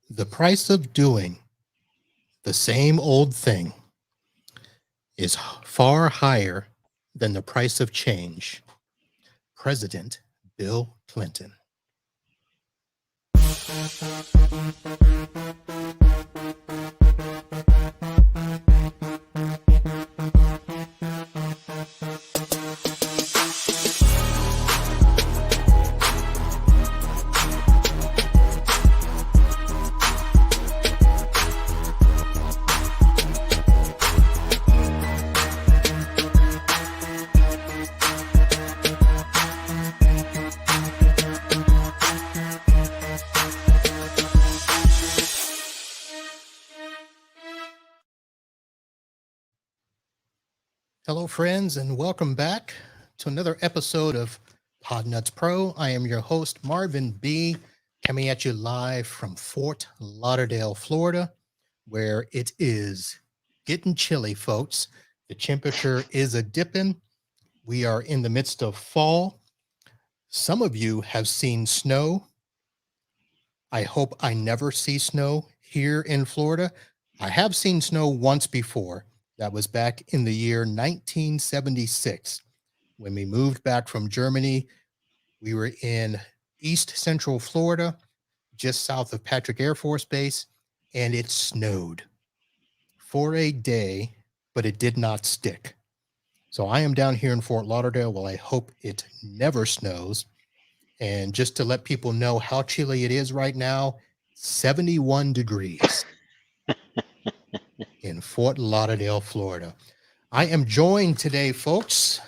The price of doing the same old thing is far higher than the price of change. President Bill Clinton. Hello, friends, and welcome back to another episode of Podnuts Pro. I am your host, Marvin B., coming at you live from Fort Lauderdale, Florida, where it is getting chilly, folks. The temperature is a dipping. We are in the midst of fall. Some of you have seen snow. I hope I never see snow here in Florida. I have seen snow once before. That was back in the year 1976. When we moved back from Germany, we were in East Central Florida, just south of Patrick Air Force Base, and it snowed for a day, but it did not stick. So I am down here in Fort Lauderdale. Well, I hope it never snows. And just to let people know how chilly it is right now, 71 degrees in Fort Lauderdale, Florida. I am joined today, folks,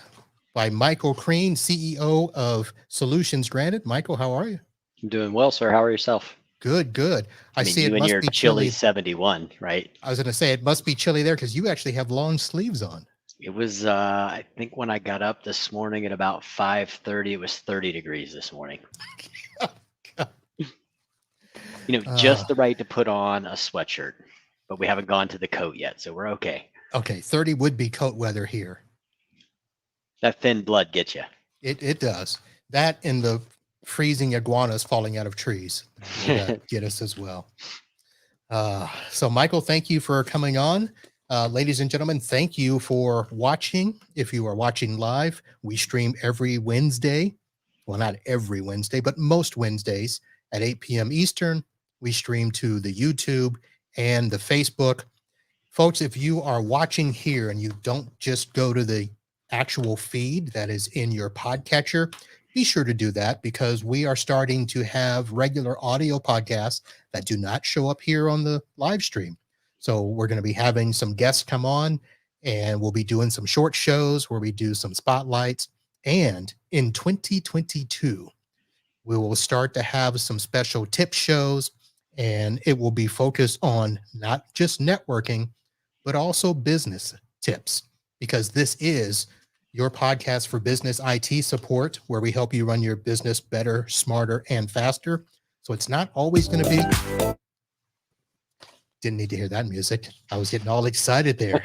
by Michael Crean, CEO of Solutions Granted. Michael, how are you? I'm doing well, sir. How are yourself? Good, good. I mean, see you it and must your be chilly chilly. 71, right? I was going to say it must be chilly there because you actually have long sleeves on. It was, I think when I got up this morning at about 5:30, it was 30 degrees this morning. Just the right to put on a sweatshirt, but we haven't gone to the coat yet, so we're okay. Okay, 30 would be coat weather here. That thin blood gets you. It does. That and the freezing iguanas falling out of trees get us as well. So, Michael, thank you for coming on. Ladies and gentlemen, thank you for watching. If you are watching live, we stream every Wednesday. Well, not every Wednesday, but most Wednesdays at 8 p.m. Eastern. We stream to the YouTube and the Facebook. Folks, if you are watching here and you don't just go to the actual feed that is in your podcatcher, be sure to do that because we are starting to have regular audio podcasts that do not show up here on the live stream. So we're going to be having some guests come on and we'll be doing some short shows where we do some spotlights. And in 2022, we will start to have some special tip shows, and it will be focused on not just networking, but also business tips, because this is your podcast for business IT support, where we help you run your business better, smarter, and faster. So it's not always going to be... Didn't need to hear that music. I was getting all excited there.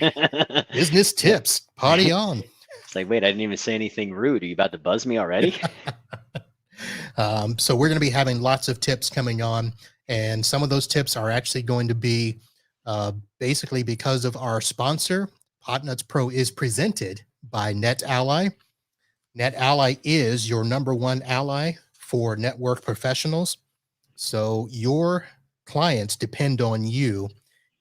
Business tips, party on. It's like, wait, I didn't even say anything rude. Are you about to buzz me already? So we're going to be having lots of tips coming on, and some of those tips are actually going to be basically because of our sponsor. Podnuts Pro is presented by NetAlly. NetAlly is your number one ally for network professionals. So your clients depend on you,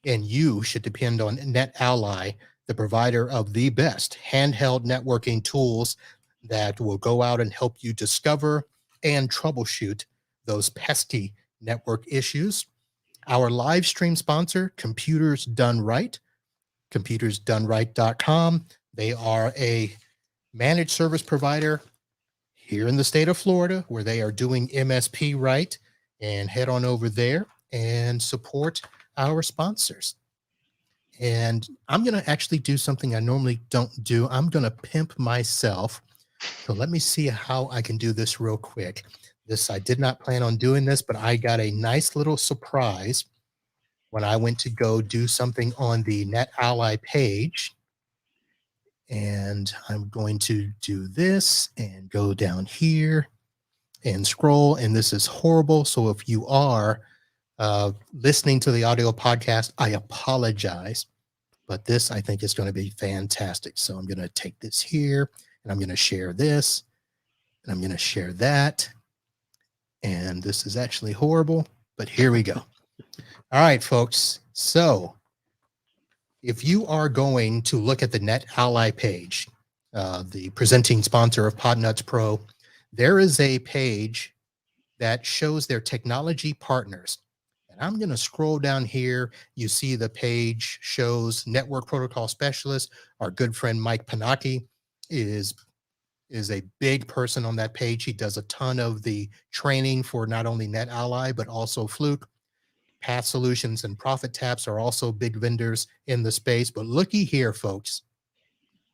and you should depend on NetAlly, the provider of the best handheld networking tools that will go out and help you discover and troubleshoot those pesky network issues. Our live stream sponsor, Computers Done Right, computersdoneright.com. They are a managed service provider here in the state of Florida where they are doing MSP right, and head on over there and support our sponsors. And I'm going to actually do something I normally don't do. I'm going to pimp myself. So let me see how I can do this real quick. I did not plan on doing this, but I got a nice little surprise when I went to go do something on the NetAlly page. And I'm going to do this and go down here and scroll. And this is horrible. So if you are listening to the audio podcast, I apologize, but this I think is going to be fantastic. So I'm going to take this here and I'm going to share this and I'm going to share that. And this is actually horrible, but here we go. All right, folks. So if you are going to look at the NetAlly page, the presenting sponsor of Podnuts Pro, there is a page that shows their technology partners. And I'm going to scroll down here. You see the page shows Network Protocol Specialist. Our good friend Mike Panaki is a big person on that page. He does a ton of the training for not only NetAlly, but also Fluke. Path Solutions and Profit Taps are also big vendors in the space. But looky here, folks.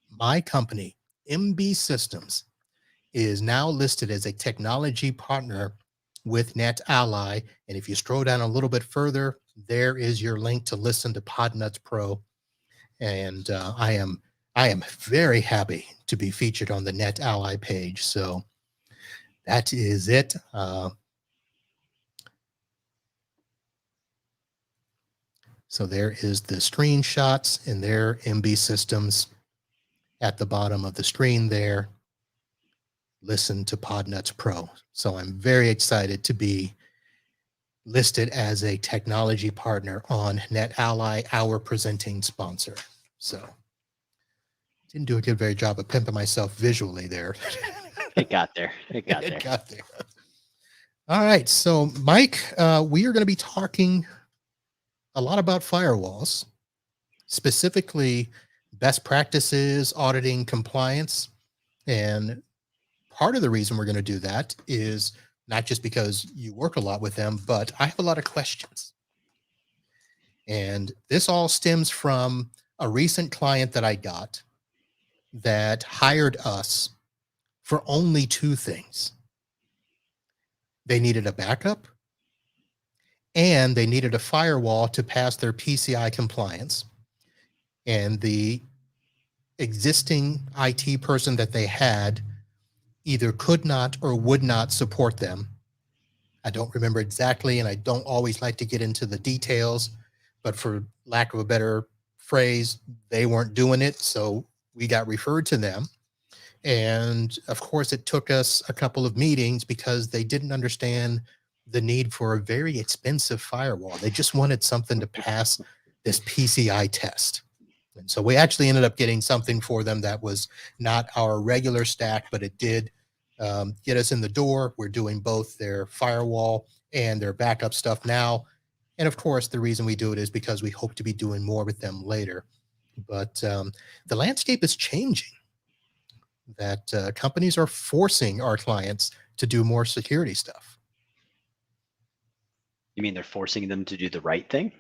My company, MB Systems, is now listed as a technology partner with NetAlly. And if you scroll down a little bit further, there is your link to listen to Podnuts Pro. And I am very happy to be featured on the NetAlly page. So that is it. So there is the screenshots and their MB Systems at the bottom of the screen there. Listen to Podnuts Pro. So I'm very excited to be listed as a technology partner on NetAlly, our presenting sponsor. So didn't do a good very job of pimping myself visually there. It got there. It got there. It got there. All right. So Mike, we are going to be talking a lot about firewalls, specifically best practices, auditing, compliance. And part of the reason we're going to do that is not just because you work a lot with them, but I have a lot of questions. And this all stems from a recent client that I got that hired us for only two things. They needed a backup and they needed a firewall to pass their PCI compliance. And the existing IT person that they had either could not or would not support them. I don't remember exactly, and I don't always like to get into the details, but for lack of a better phrase, they weren't doing it. So we got referred to them. And of course, it took us a couple of meetings because they didn't understand the need for a very expensive firewall. They just wanted something to pass this PCI test. And so we actually ended up getting something for them that was not our regular stack, but it did get us in the door. We're doing both their firewall and their backup stuff now. And of course, the reason we do it is because we hope to be doing more with them later. But the landscape is changing, that companies are forcing our clients to do more security stuff. You mean they're forcing them to do the right thing?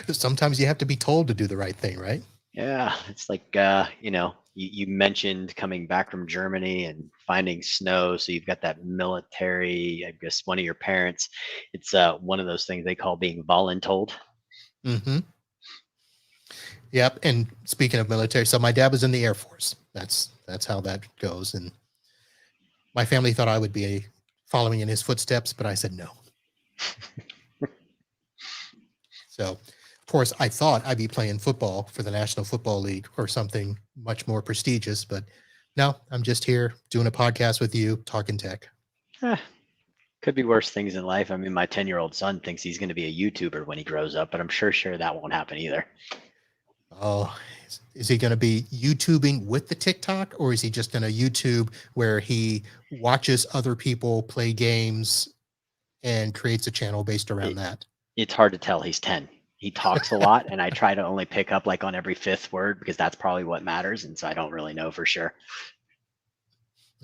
Sometimes you have to be told to do the right thing, right? Yeah, it's like, you mentioned coming back from Germany and finding snow. So you've got that military, I guess one of your parents, it's one of those things they call being voluntold. Mm-hmm. Yep. And speaking of military, so my dad was in the Air Force. That's how that goes. And my family thought I would be following in his footsteps, but I said no. So, of course, I thought I'd be playing football for the National Football League or something much more prestigious, but no, I'm just here doing a podcast with you, talking tech. Could be worse things in life. I mean, my 10-year-old son thinks he's going to be a YouTuber when he grows up, but I'm sure that won't happen either. Oh, is he going to be YouTubing with the TikTok, or is he just going to YouTube where he watches other people play games and creates a channel based around that? It's hard to tell. He's 10. He talks a lot, and I try to only pick up like on every fifth word because that's probably what matters. And so I don't really know for sure.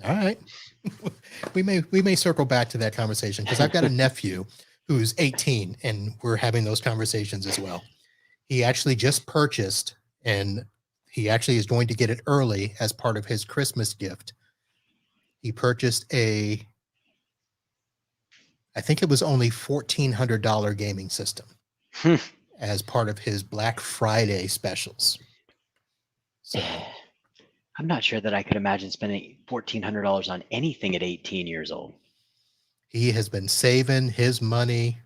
All right. We may circle back to that conversation because I've got a nephew who's 18 and we're having those conversations as well. He actually just purchased, and he actually is going to get it early as part of his Christmas gift. He purchased I think it was only $1,400 gaming system as part of his Black Friday specials. So I'm not sure that I could imagine spending $1,400 on anything at 18 years old. He has been saving his money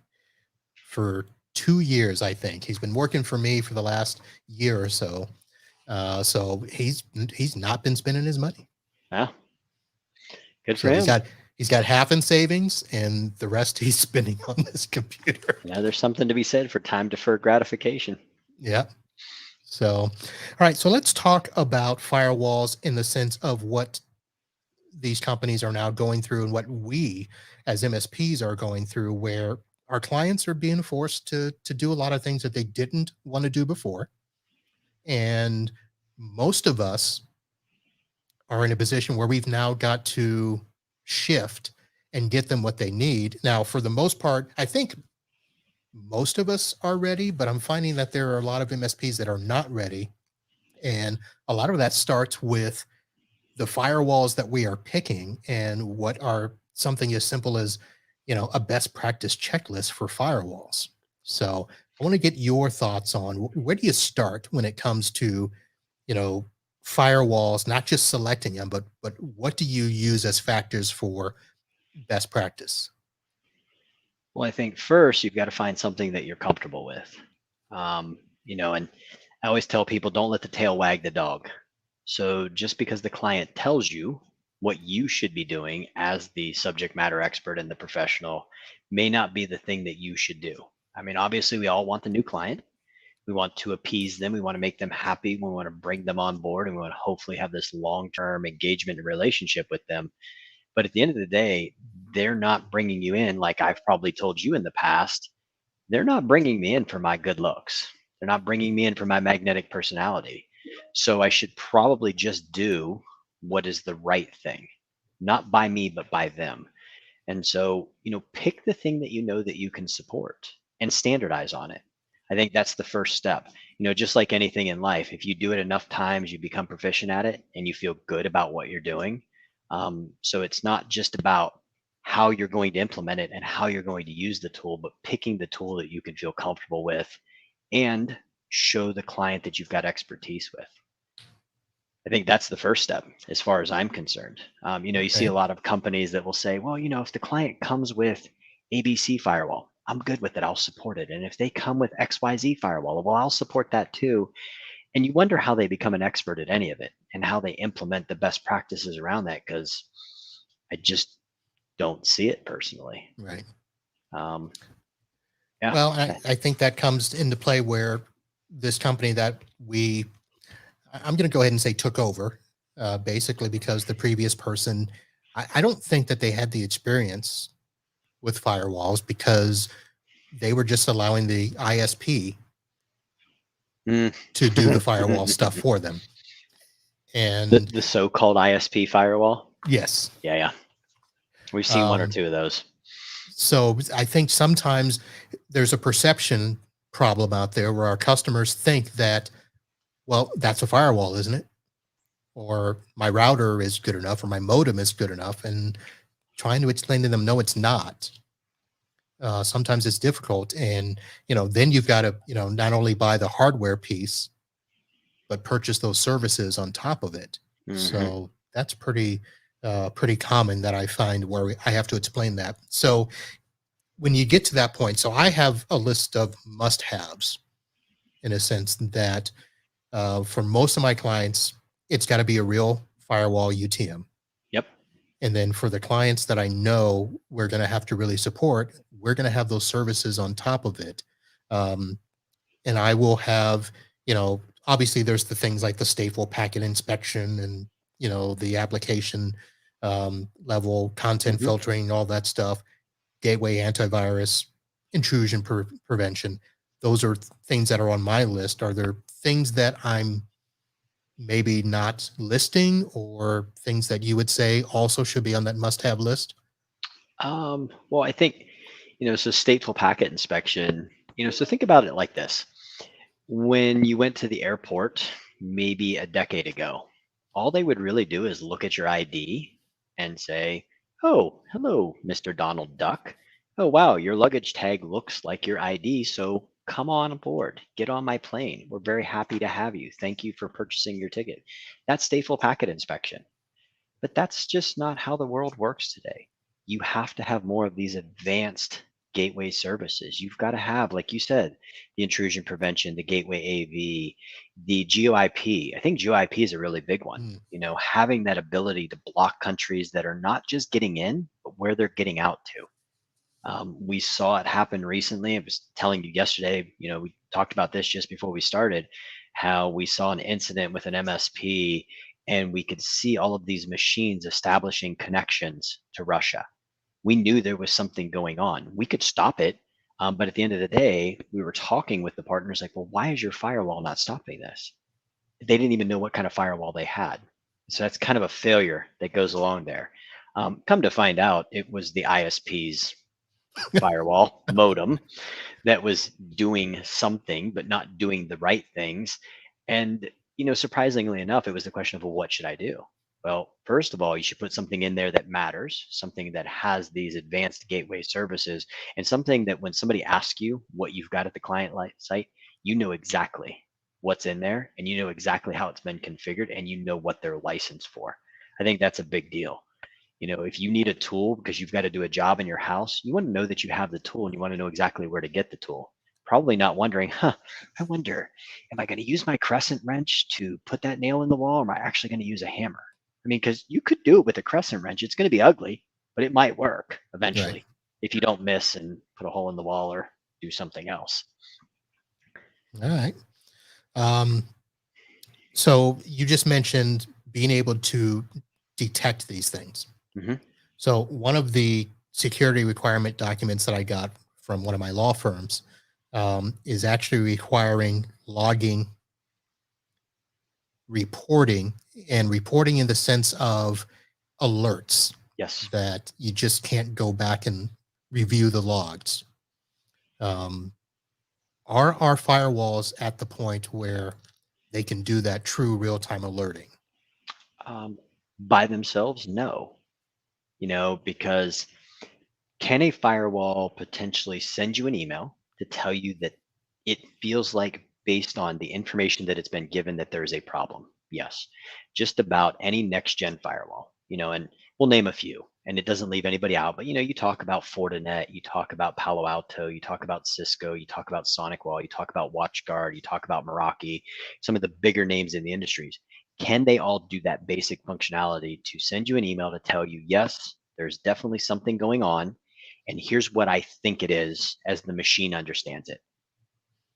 for 2 years, I think. He's been working for me for the last year or so. So he's not been spending his money. Yeah, good for So him. he's got half in savings and the rest he's spending on this computer. There's something to be said for time deferred gratification. Yeah. So, all right. So let's talk about firewalls in the sense of what these companies are now going through and what we as MSPs are going through, where our clients are being forced to do a lot of things that they didn't want to do before. And most of us are in a position where we've now got to shift and get them what they need. Now, for the most part, I think most of us are ready, but I'm finding that there are a lot of MSPs that are not ready. And a lot of that starts with the firewalls that we are picking and what are something as simple as, a best practice checklist for firewalls. So I want to get your thoughts on where do you start when it comes to, you know, firewalls, not just selecting them, but what do you use as factors for best practice? Well, I think first you've got to find something that you're comfortable with. And I always tell people don't let the tail wag the dog. So just because the client tells you what you should be doing as the subject matter expert and the professional may not be the thing that you should do. I mean, obviously, we all want the new client. We want to appease them. We want to make them happy. We want to bring them on board and we want to hopefully have this long term engagement and relationship with them. But at the end of the day, they're not bringing you in like I've probably told you in the past. They're not bringing me in for my good looks. They're not bringing me in for my magnetic personality. So I should probably just do what is the right thing, not by me, but by them. And so, pick the thing that you know that you can support and standardize on it. I think that's the first step. Just like anything in life, if you do it enough times, you become proficient at it and you feel good about what you're doing. So it's not just about how you're going to implement it and how you're going to use the tool, but picking the tool that you can feel comfortable with and show the client that you've got expertise with. I think that's the first step as far as I'm concerned. You see Okay. a lot of companies that will say, well, if the client comes with ABC firewall, I'm good with it. I'll support it. And if they come with XYZ firewall, well, I'll support that too. And you wonder how they become an expert at any of it and how they implement the best practices around that because I just don't see it personally. Right. Um, yeah. Well, I think that comes into play where this company that I'm going to go ahead and say took over, basically because the previous person, I don't think that they had the experience with firewalls because they were just allowing the ISP to do the firewall stuff for them. And the so-called ISP firewall. yes. Yeah. We've seen one or two of those. So I think sometimes there's a perception problem out there where our customers think that, well, that's a firewall, isn't it? Or my router is good enough, or my modem is good enough. And trying to explain to them, no, it's not. Sometimes it's difficult. And, then you've got to, not only buy the hardware piece, but purchase those services on top of it. Mhm. So that's pretty common that I find where I have to explain that. So when you get to that point, so I have a list of must-haves in a sense that for most of my clients, it's got to be a real firewall UTM. Yep. And then for the clients that I know we're going to have to really support, we're going to have those services on top of it. And I will have, obviously there's the things like the stateful packet inspection and, the application level content Mhm. filtering, all that stuff, gateway antivirus, intrusion prevention. Those are things that are on my list. Are there things that I'm maybe not listing or things that you would say also should be on that must-have list? Well, I think, so stateful packet inspection, so think about it like this. When you went to the airport, maybe a decade ago, all they would really do is look at your ID and say, oh, hello, Mr. Donald Duck. Oh, wow, your luggage tag looks like your ID. So come on board, get on my plane. We're very happy to have you. Thank you for purchasing your ticket. That's stateful packet inspection. But that's just not how the world works today. you have to have more of these advanced gateway services. You've got to have, like you said, the intrusion prevention, the gateway AV, the GeoIP. I think GeoIP is a really big one. Mm, Having that ability to block countries that are not just getting in, but where they're getting out to. We saw it happen recently. I was telling you yesterday, we talked about this just before we started, how we saw an incident with an MSP and we could see all of these machines establishing connections to Russia. We knew there was something going on. We could stop it. But at the end of the day, we were talking with the partners like, well, why is your firewall not stopping this? They didn't even know what kind of firewall they had. So that's kind of a failure that goes along there. Come to find out, it was the ISP's firewall modem that was doing something but not doing the right things. And surprisingly enough, it was the question of, well, what should I do? Well, first of all, you should put something in there that matters, something that has these advanced gateway services, and something that when somebody asks you what you've got at the client site, you know exactly what's in there and you know exactly how it's been configured and you know what they're licensed for. I think that's a big deal. If you need a tool because you've got to do a job in your house, you want to know that you have the tool and you want to know exactly where to get the tool. Probably not wondering, I wonder, am I going to use my crescent wrench to put that nail in the wall, or am I actually going to use a hammer? I mean, because you could do it with a crescent wrench. It's going to be ugly, but it might work right. eventually if you don't miss and put a hole in the wall or do something else. All right. Um, so you just mentioned being able to detect these things. Hmm. So one of the security requirement documents that I got from one of my law firms is actually requiring logging, reporting, and reporting in the sense of alerts Yes. that you just can't go back and review the logs. Um, are our firewalls at the point where they can do that true real-time alerting? Um, by themselves, no. Because can a firewall potentially send you an email to tell you that it feels like, based on the information that it's been given, that there is a problem? Yes. Just about any next gen firewall, and we'll name a few and it doesn't leave anybody out. But, you talk about Fortinet, you talk about Palo Alto, you talk about Cisco, you talk about SonicWall, you talk about WatchGuard, you talk about Meraki, some of the bigger names in the industries. Can they all do that basic functionality to send you an email to tell you, yes, there's definitely something going on, and here's what I think it is as the machine understands it?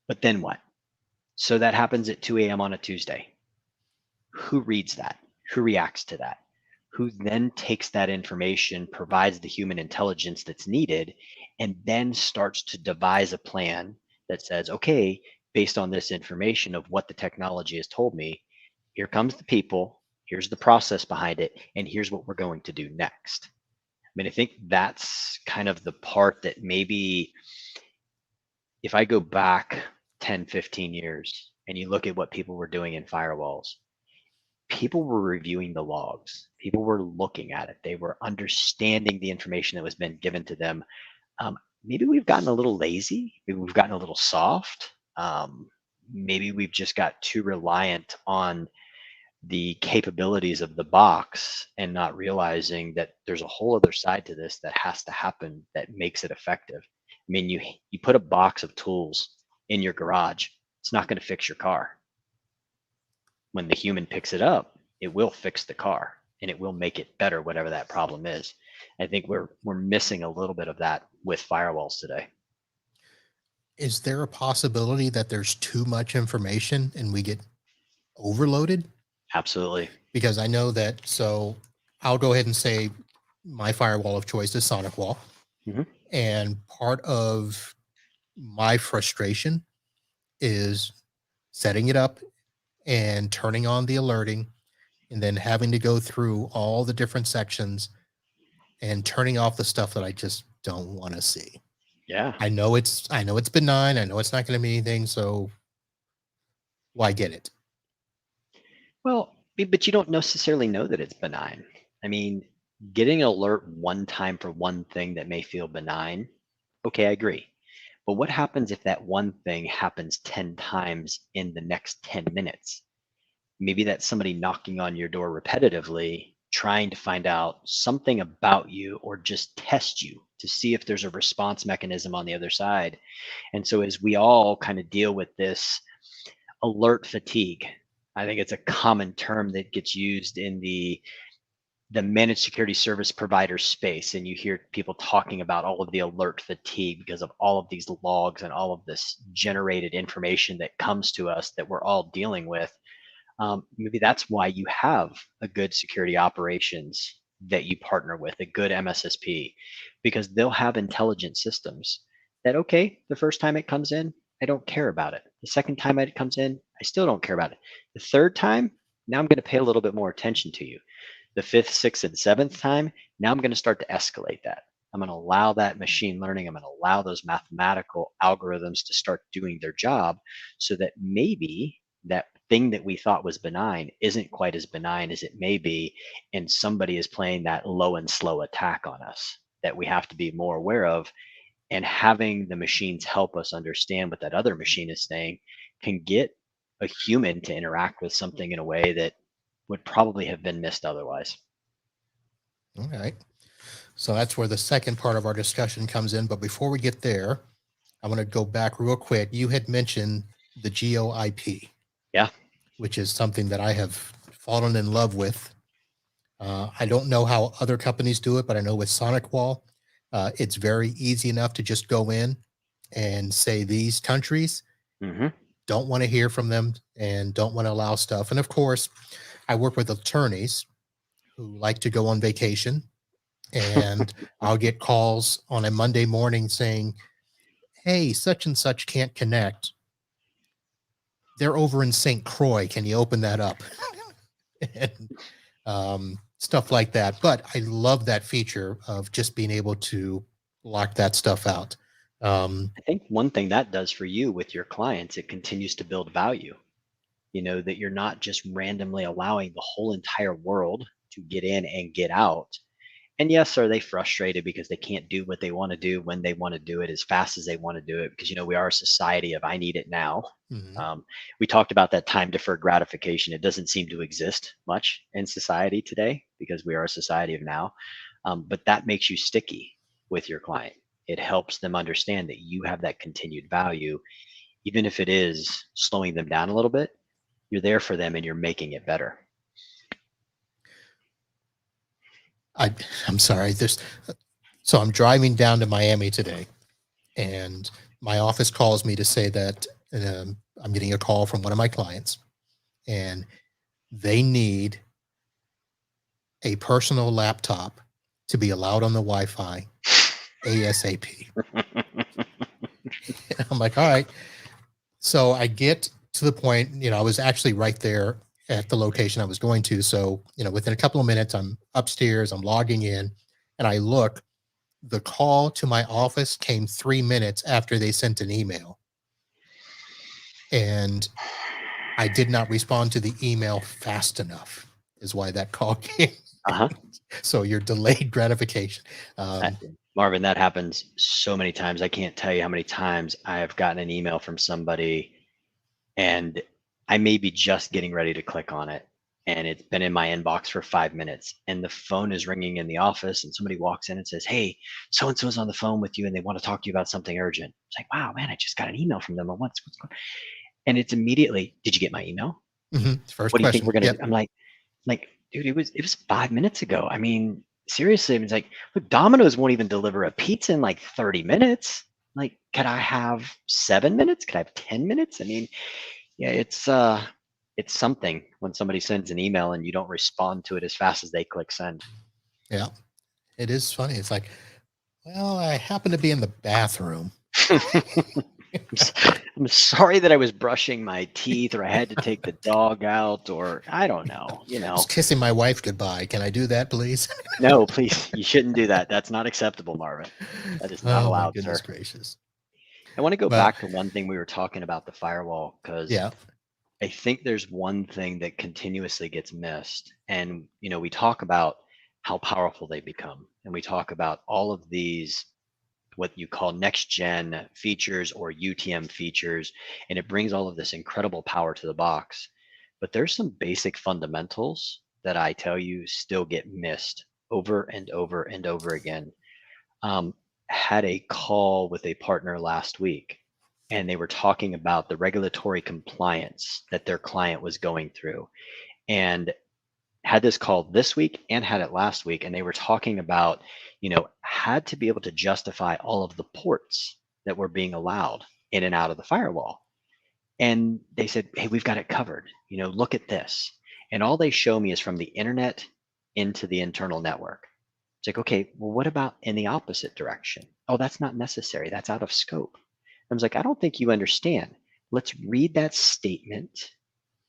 But then what? So that happens at 2 a.m. on a Tuesday. Who reads that? Who reacts to that? Who then takes that information, provides the human intelligence that's needed, and then starts to devise a plan that says, okay, based on this information of what the technology has told me, here comes the people, here's the process behind it, and here's what we're going to do next. I mean, I think that's kind of the part that maybe, if I go back 10, 15 years and you look at what people were doing in firewalls, people were reviewing the logs. People were looking at it. They were understanding the information that was been given to them. Maybe we've gotten a little lazy. Maybe we've gotten a little soft. Maybe we've just got too reliant on the capabilities of the box and not realizing that there's a whole other side to this that has to happen that makes it effective. I mean, you put a box of tools in your garage, it's not going to fix your car. When the human picks it up, it will fix the car and it will make it better, whatever that problem is. I think we're missing a little bit of that with firewalls today. Is there a possibility that there's too much information and we get overloaded? Absolutely. Because I know that, so I'll go ahead and say my firewall of choice is SonicWall. Hmm. And part of my frustration is setting it up and turning on the alerting and then having to go through all the different sections and turning off the stuff that I just don't want to see. Yeah. I know it's benign. I know it's not going to be anything. So why get it? Well, but you don't necessarily know that it's benign. I mean, getting an alert one time for one thing that may feel benign, okay, I agree. But what happens if that one thing happens 10 times in the next 10 minutes? Maybe that's somebody knocking on your door repetitively trying to find out something about you or just test you to see if there's a response mechanism on the other side. And so as we all kind of deal with this alert fatigue, I think it's a common term that gets used in the managed security service provider space, and you hear people talking about all of the alert fatigue because of all of these logs and all of this generated information that comes to us that we're all dealing with. Maybe that's why you have a good security operations that you partner with, a good MSSP, because they'll have intelligent systems that, okay, the first time it comes in, I don't care about it. The second time it comes in, I still don't care about it. The third time, now I'm going to pay a little bit more attention to you. The fifth, sixth, and seventh time, now I'm going to start to escalate that. I'm going to allow that machine learning, I'm going to allow those mathematical algorithms to start doing their job so that maybe that thing that we thought was benign isn't quite as benign as it may be. And somebody is playing that low and slow attack on us that we have to be more aware of. And having the machines help us understand what that other machine is saying can get a human to interact with something in a way that would probably have been missed otherwise. All right. So that's where the second part of our discussion comes in. But before we get there, I want to go back real quick. You had mentioned the GeoIP. Yeah. Which is something that I have fallen in love with. I don't know how other companies do it, but I know with SonicWall, it's very easy enough to just go in and say these countries, don't want to hear from them and don't want to allow stuff. And of course, I work with attorneys who like to go on vacation, and I'll get calls on a Monday morning saying, hey, such and such can't connect. They're over in St. Croix. Can you open that up? And stuff like that. But I love that feature of just being able to lock that stuff out. I think one thing that does for you with your clients, it continues to build value. You know, that you're not just randomly allowing the whole entire world to get in and get out. And yes, are they frustrated because they can't do what they want to do when they want to do it as fast as they want to do it? Because, you know, we are a society of I need it now. We talked about that time deferred gratification. It doesn't seem to exist much in society today because we are a society of now. But that makes you sticky with your client. It helps them understand that you have that continued value, even if it is slowing them down a little bit. You're there for them and you're making it better. I'm sorry. So I'm driving down to Miami today, and my office calls me to say that I'm getting a call from one of my clients, and they need a personal laptop to be allowed on the Wi-Fi ASAP. I'm like, all right. So I get to the point, you know, I was actually right there at the location I was going to. So, you know, within a couple of minutes, I'm upstairs, I'm logging in, and I look, the call to my office came 3 minutes after they sent an email. And I did not respond to the email fast enough, is why that call came. So your delayed gratification. Marvin, that happens so many times. I can't tell you how many times I have gotten an email from somebody and I may be just getting ready to click on it, and it's been in my inbox for 5 minutes, and the phone is ringing in the office, and somebody walks in and says, hey, so-and-so's on the phone with you and they want to talk to you about something urgent. It's like, wow, man, I just got an email from them. What's going on? And it's immediately, did you get my email? First what do you think question. we're going to do? I'm like, dude, it was 5 minutes ago. I mean, seriously, it's like, look, Domino's won't even deliver a pizza in like 30 minutes. Like, could I have 7 minutes? Could I have 10 minutes? I mean, yeah, it's something when somebody sends an email and you don't respond to it as fast as they click send. Yeah, it is funny. It's like, well, I happen to be in the bathroom. I'm sorry that I was brushing my teeth, or I had to take the dog out, or I don't know, you know. Just kissing my wife goodbye. Can I do that, please? No, please. You shouldn't do that. That's not acceptable, Marvin. That is not allowed, my goodness sir. gracious. I want to go back to one thing we were talking about, the firewall, because I think there's one thing that continuously gets missed. And, you know, we talk about how powerful they become, and we talk about all of these what you call next gen features or UTM features, and it brings all of this incredible power to the box. But there's some basic fundamentals that I tell you still get missed over and over and over again. Um, had a call with a partner last week, and they were talking about the regulatory compliance that their client was going through, and had this call this week and had it last week. And they were talking about, had to be able to justify all of the ports that were being allowed in and out of the firewall. And they said, hey, we've got it covered. Look at this. And all they show me is from the internet into the internal network. It's like, okay, well, what about in the opposite direction? Oh, that's not necessary. That's out of scope. I was like, I don't think you understand. Let's read that statement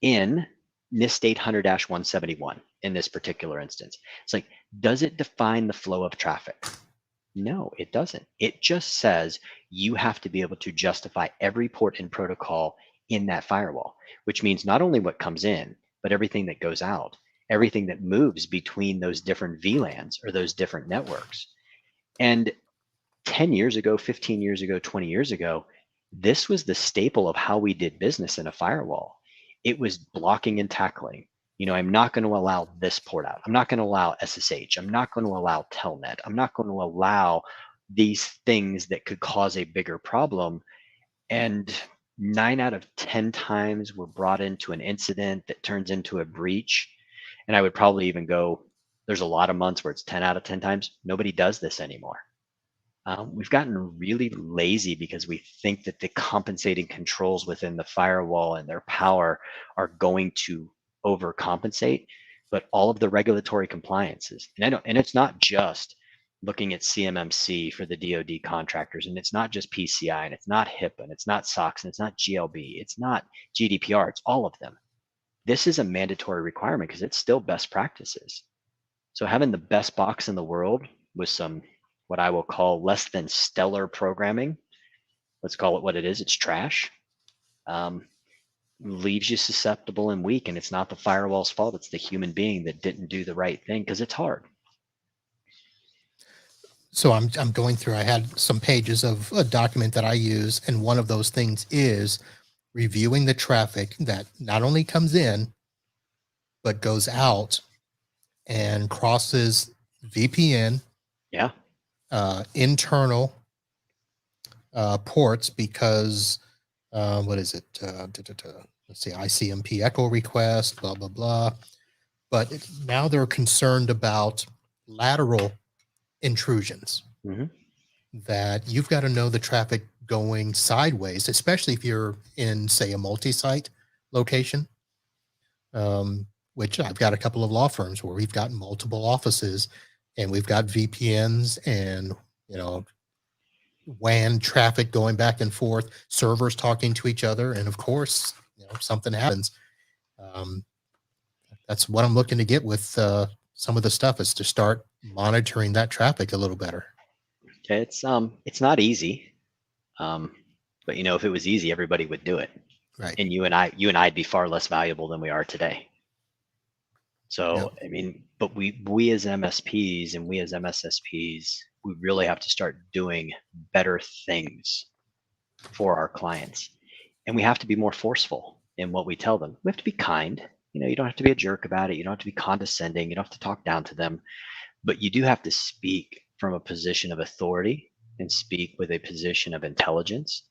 in NIST 800-171 in this particular instance. It's like, does it define the flow of traffic? No, it doesn't. It just says you have to be able to justify every port and protocol in that firewall, which means not only what comes in, but everything that goes out, everything that moves between those different VLANs or those different networks. And 10 years ago, 15 years ago, 20 years ago, this was the staple of how we did business in a firewall. It was blocking and tackling. I'm not going to allow this port out. I'm not going to allow SSH. I'm not going to allow Telnet. I'm not going to allow these things that could cause a bigger problem. And 9 out of 10 times we're brought into an incident that turns into a breach. And I would probably even go, there's a lot of months where it's 10 out of 10 times. Nobody does this anymore. We've gotten really lazy because we think that the compensating controls within the firewall and their power are going to overcompensate, but all of the regulatory compliances, and it's not just looking at CMMC for the DoD contractors, and it's not just PCI, and it's not HIPAA, and it's not SOX, and it's not GLB, it's not GDPR, it's all of them. This is a mandatory requirement because it's still best practices. So having the best box in the world with some what I will call less than stellar programming, let's call it what it is, it's trash, leaves you susceptible and weak. And it's not the firewall's fault, it's the human being that didn't do the right thing because it's hard. So I'm going through, I had some pages of a document that I use, and one of those things is reviewing the traffic that not only comes in, but goes out and crosses VPN, Yeah. Internal ports, because what is it? Let's see, ICMP echo request, blah, blah, blah. But now they're concerned about lateral intrusions. Mm-hmm. That you've got to know the traffic going sideways, especially if you're in, say, a multi-site location, which I've got a couple of law firms where we've got multiple offices and we've got VPNs and, WAN traffic going back and forth, servers talking to each other. And of course, something happens. That's what I'm looking to get with some of the stuff, is to start monitoring that traffic a little better. Okay, it's not easy, but if it was easy, everybody would do it, right? And you and I'd be far less valuable than we are today. So yep. But we as MSPs and we as MSSPs, we really have to start doing better things for our clients, and we have to be more forceful in what we tell them. We have to be kind. You don't have to be a jerk about it. You don't have to be condescending. You don't have to talk down to them, but you do have to speak from a position of authority and speak with a position of intelligence,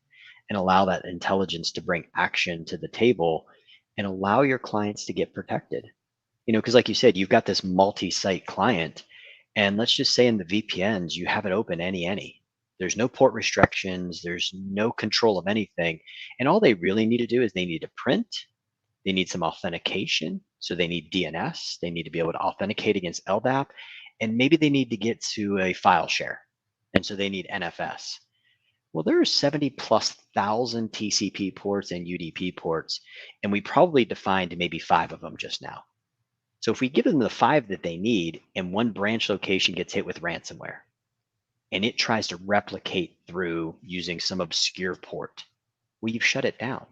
and allow that intelligence to bring action to the table and allow your clients to get protected. Because like you said, you've got this multi-site client, and let's just say in the VPNs, you have it open any. There's no port restrictions. There's no control of anything. And all they really need to do is they need to print. They need some authentication. So they need DNS. They need to be able to authenticate against LDAP. And maybe they need to get to a file share. And so they need NFS. Well, there are 70+ thousand TCP ports and UDP ports, and we probably defined maybe 5 of them just now. So if we give them the 5 that they need, and one branch location gets hit with ransomware, and it tries to replicate through using some obscure port, well, you've shut it down.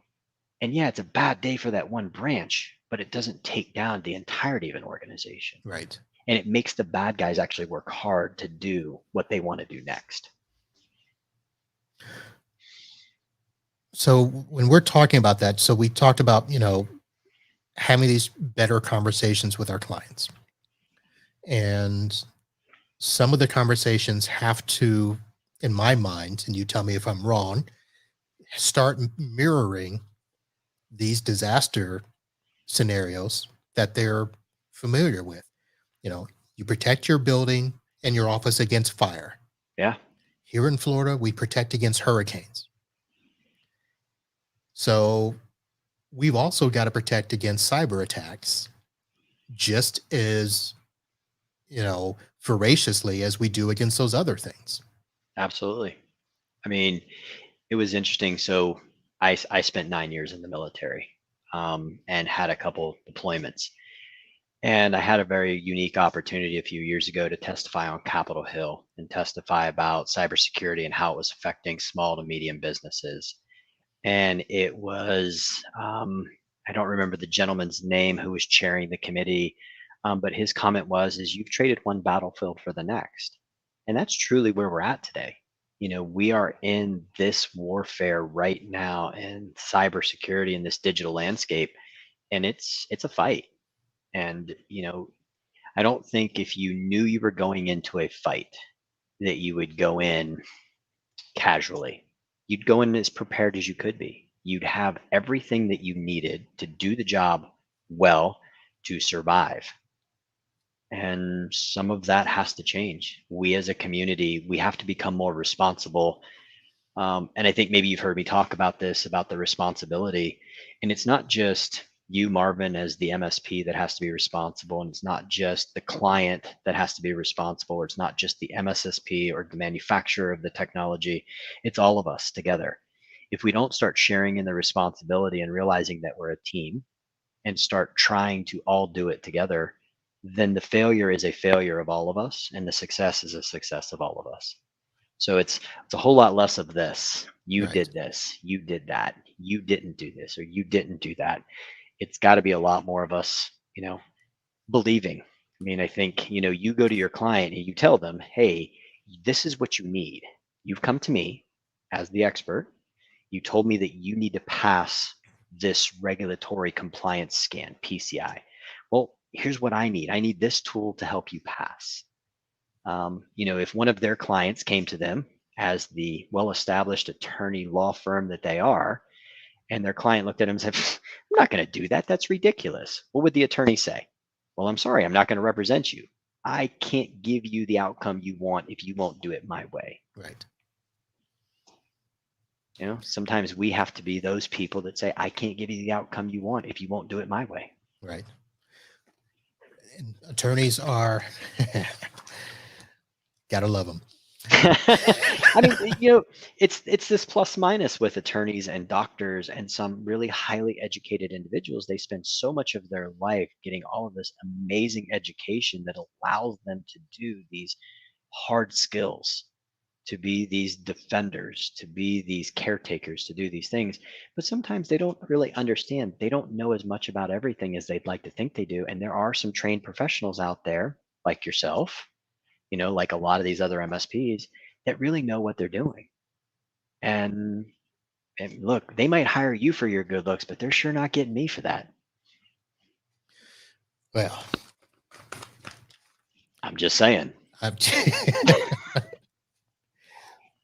And yeah, it's a bad day for that one branch, but it doesn't take down the entirety of an organization. Right. And it makes the bad guys actually work hard to do what they want to do next. So when we're talking about that, so we talked about, having these better conversations with our clients. And some of the conversations have to, in my mind, and you tell me if I'm wrong, start mirroring these disaster scenarios that they're familiar with. You know, you protect your building and your office against fire. Yeah. Here in Florida, we protect against hurricanes. So we've also got to protect against cyber attacks just as, voraciously as we do against those other things. Absolutely. I mean, it was interesting. So I spent 9 years in the military, and had a couple deployments. And I had a very unique opportunity a few years ago to testify on Capitol Hill and testify about cybersecurity and how it was affecting small to medium businesses. And it was, I don't remember the gentleman's name who was chairing the committee, but his comment was, "Is you've traded one battlefield for the next," and that's truly where we're at today. We are in this warfare right now in cybersecurity in this digital landscape, and it's a fight. And I don't think if you knew you were going into a fight that you would go in casually. You'd go in as prepared as you could be. You'd have everything that you needed to do the job well, to survive. And some of that has to change. We as a community, we have to become more responsible. And I think maybe you've heard me talk about this, about the responsibility. And it's not just you, Marvin, as the MSP that has to be responsible. And it's not just the client that has to be responsible, or it's not just the MSSP or the manufacturer of the technology. It's all of us together. If we don't start sharing in the responsibility and realizing that we're a team and start trying to all do it together, then the failure is a failure of all of us, and the success is a success of all of us. So it's a whole lot less of this. You Right. did this, you did that, you didn't do this, or you didn't do that. It's got to be a lot more of us, believing. I mean, I think, you go to your client and you tell them, "Hey, this is what you need. You've come to me as the expert. You told me that you need to pass this regulatory compliance scan, PCI. Well, here's what I need. I need this tool to help you pass." If one of their clients came to them as the well-established attorney law firm that they are, and their client looked at him and said, "I'm not going to do that. That's ridiculous." What would the attorney say? "Well, I'm sorry, I'm not going to represent you. I can't give you the outcome you want if you won't do it my way." Right. Sometimes we have to be those people that say, "I can't give you the outcome you want if you won't do it my way." Right. And attorneys are, gotta love them. I mean, it's this plus minus with attorneys and doctors and some really highly educated individuals. They spend so much of their life getting all of this amazing education that allows them to do these hard skills, to be these defenders, to be these caretakers, to do these things. But sometimes they don't really understand. They don't know as much about everything as they'd like to think they do. And there are some trained professionals out there like yourself, like a lot of these other MSPs that really know what they're doing. And look, they might hire you for your good looks, but they're sure not getting me for that. Well, I'm just saying.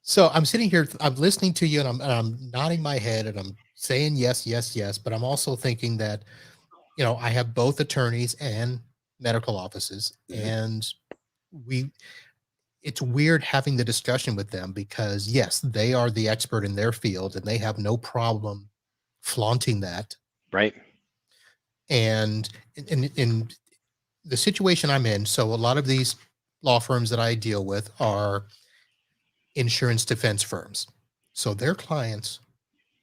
So I'm sitting here, I'm listening to you, and I'm nodding my head, and I'm saying yes, yes, yes. But I'm also thinking that, I have both attorneys and medical offices, Mhm. and it's weird having the discussion with them because yes, they are the expert in their field and they have no problem flaunting that. Right. And in the situation I'm in, so a lot of these law firms that I deal with are insurance defense firms. So their clients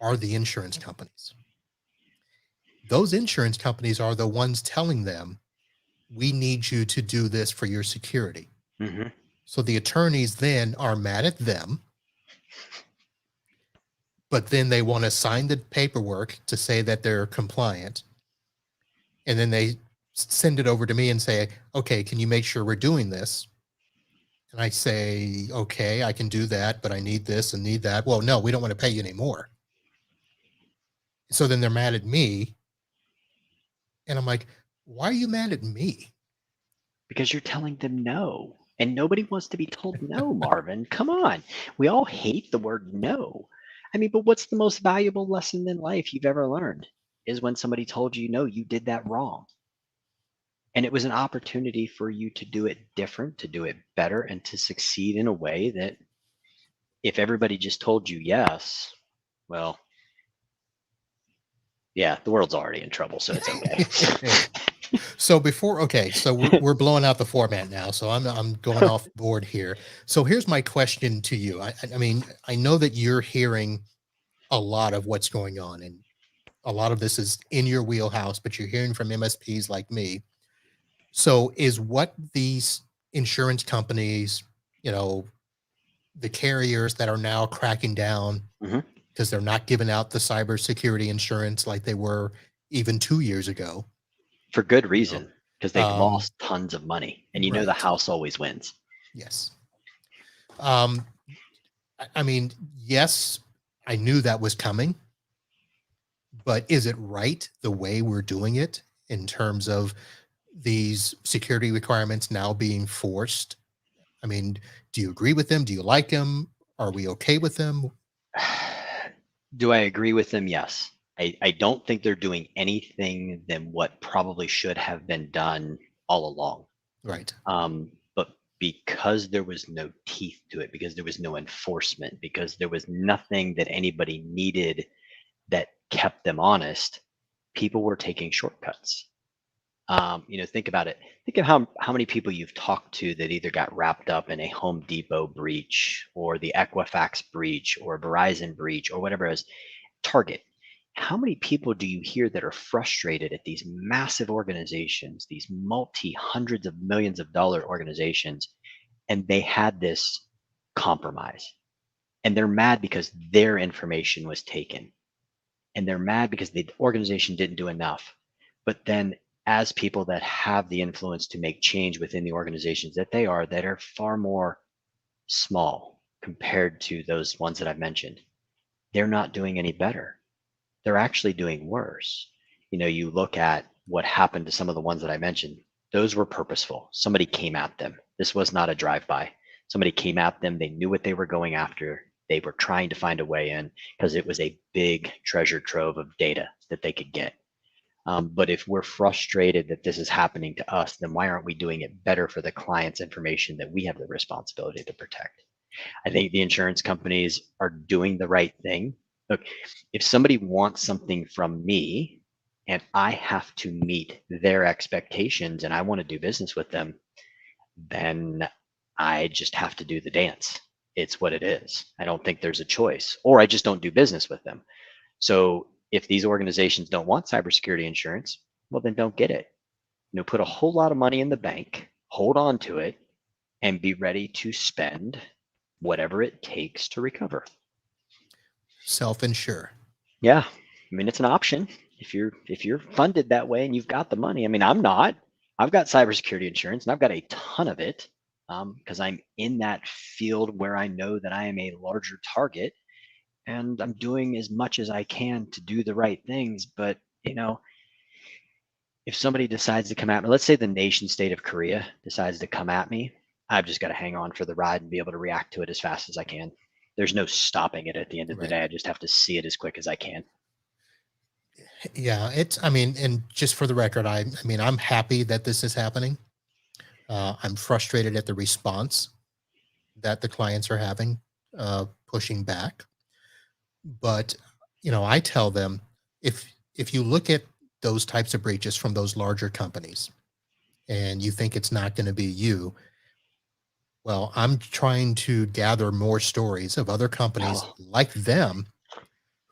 are the insurance companies. Those insurance companies are the ones telling them, "We need you to do this for your security." Hmm. So the attorneys then are mad at them, but then they want to sign the paperwork to say that they're compliant. And then they send it over to me and say, "Okay, can you make sure we're doing this?" And I say, "Okay, I can do that, but I need this and need that." "Well, no, we don't want to pay you anymore." So then they're mad at me. And I'm like, why are you mad at me? Because you're telling them no. And nobody wants to be told no, Marvin. Come on. We all hate the word no. I mean, but what's the most valuable lesson in life you've ever learned is when somebody told you, no, you did that wrong. And it was an opportunity for you to do it different, to do it better, and to succeed in a way that if everybody just told you yes, well, yeah, the world's already in trouble, so it's okay. So we're blowing out the format now. So I'm going off board here. So here's my question to you. I mean, I know that you're hearing a lot of what's going on, and a lot of this is in your wheelhouse, but you're hearing from MSPs like me. So is what these insurance companies, you know, the carriers that are now cracking down Mhm. because they're not giving out the cybersecurity insurance like they were even 2 years ago. For good You know? reason, because they've lost tons of money. And you know the Right. house always wins. Yes. Um, I mean, yes, I knew that was coming, but is it right the way we're doing it in terms of these security requirements now being forced? I mean, do you agree with them? Do you like them? Are we okay with them? Do I agree with them? Yes. I don't think they're doing anything than what probably should have been done all along. Right. But because there was no teeth to it, because there was no enforcement, because there was nothing that anybody needed that kept them honest, people were taking shortcuts. Think about it. Think of how many people you've talked to that either got wrapped up in a Home Depot breach or the Equifax breach or Verizon breach or whatever it is. Target. How many people do you hear that are frustrated at these massive organizations, these multi hundreds of millions of dollar organizations, and they had this compromise? And they're mad because their information was taken. And they're mad because the organization didn't do enough. But then, as people that have the influence to make change within the organizations that are far more small compared to those ones that I've mentioned, they're not doing any better. They're actually doing worse. You look at what happened to some of the ones that I mentioned, those were purposeful. Somebody came at them. This was not a drive by. Somebody came at them. They knew what they were going after. They were trying to find a way in because it was a big treasure trove of data that they could get. But if we're frustrated that this is happening to us, then why aren't we doing it better for the client's information that we have the responsibility to protect? I think the insurance companies are doing the right thing. Look, if somebody wants something from me and I have to meet their expectations and I want to do business with them, then I just have to do the dance. It's what it is. I don't think there's a choice, or I just don't do business with them. So if these organizations don't want cybersecurity insurance, well, then don't get it. Put a whole lot of money in the bank, hold on to it, and be ready to spend whatever it takes to recover. Self-insure. Yeah, I mean it's an option if you're funded that way and you've got the money. I mean, I'm not. I've got cybersecurity insurance and I've got a ton of it because I'm in that field where I know that I am a larger target and I'm doing as much as I can to do the right things. But if somebody decides to come at me, let's say the nation state of Korea decides to come at me, I've just got to hang on for the ride and be able to react to it as fast as I can. There's no stopping it at the end of the Right. day. I just have to see it as quick as I can. Yeah, I mean, and just for the record, I mean, I'm happy that this is happening. I'm frustrated at the response that the clients are having, pushing back. But, I tell them if you look at those types of breaches from those larger companies and you think it's not going to be you, well, I'm trying to gather more stories of other companies Oh, like them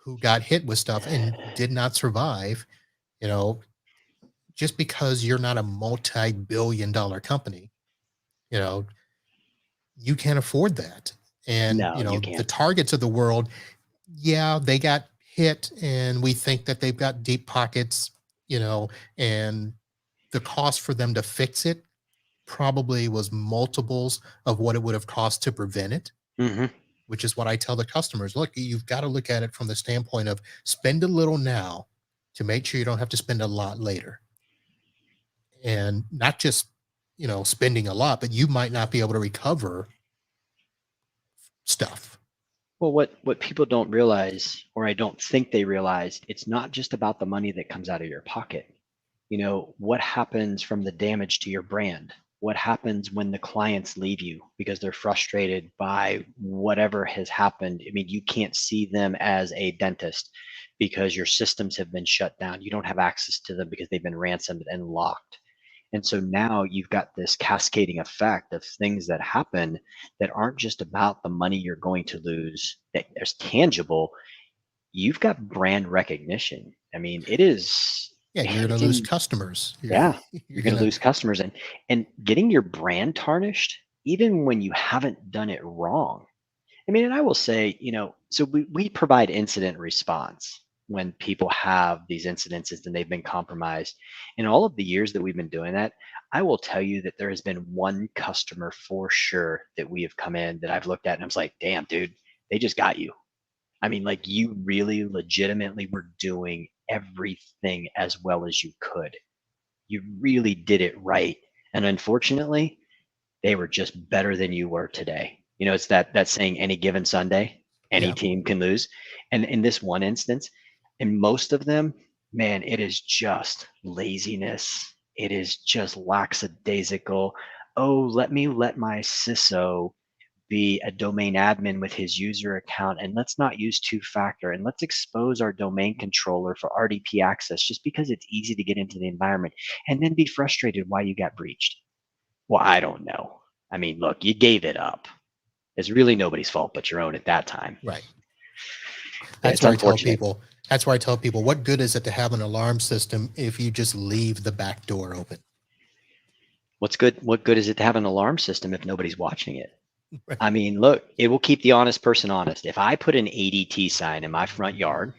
who got hit with stuff and did not survive, you know, just because you're not a multi-billion dollar company, you know, you can't afford that. And, no, you the can't. targets of the world, yeah, they got hit and we think that they've got deep pockets, and the cost for them to fix it probably was multiples of what it would have cost to prevent it, Hmm. which is what I tell the customers. Look, you've got to look at it from the standpoint of spend a little now to make sure you don't have to spend a lot later. and not just, spending a lot, but you might not be able to recover stuff. Well, what people don't realize, or I don't think they realize, it's not just about the money that comes out of your pocket. What happens from the damage to your brand? What happens when the clients leave you because they're frustrated by whatever has happened? I mean, you can't see them as a dentist because your systems have been shut down. You don't have access to them because they've been ransomed and locked. And so now you've got this cascading effect of things that happen that aren't just about the money you're going to lose that is tangible. You've got brand recognition. I mean, it is, Yeah, you're going it's to lose in, customers. yeah, You're you're going going to to, lose customers, and getting your brand tarnished, even when you haven't done it wrong. I mean, and I will say, so we provide incident response when people have these incidences and they've been compromised. In all of the years that we've been doing that, I will tell you that there has been one customer for sure that we have come in that I've looked at and I was like, damn, dude, they just got you. I mean, like, you really legitimately were doing everything as well as you could. You really did it right. And unfortunately, they were just better than you were today. It's that saying, any given Sunday, any yeah, team can lose. And in this one instance, in most of them, man, it is just laziness. It is just lackadaisical. Oh, let my CISO be a domain admin with his user account, and let's not use two-factor, and let's expose our domain controller for RDP access just because it's easy to get into the environment, and then be frustrated why you got breached. Well, I don't know. I mean, look, you gave it up. It's really nobody's fault but your own at that time. right. It's unfortunate. That's why I tell people, what good is it to have an alarm system if you just leave the back door open? What good is it to have an alarm system if nobody's watching it? Right. I mean, look, it will keep the honest person honest. If I put an ADT sign in my front yard,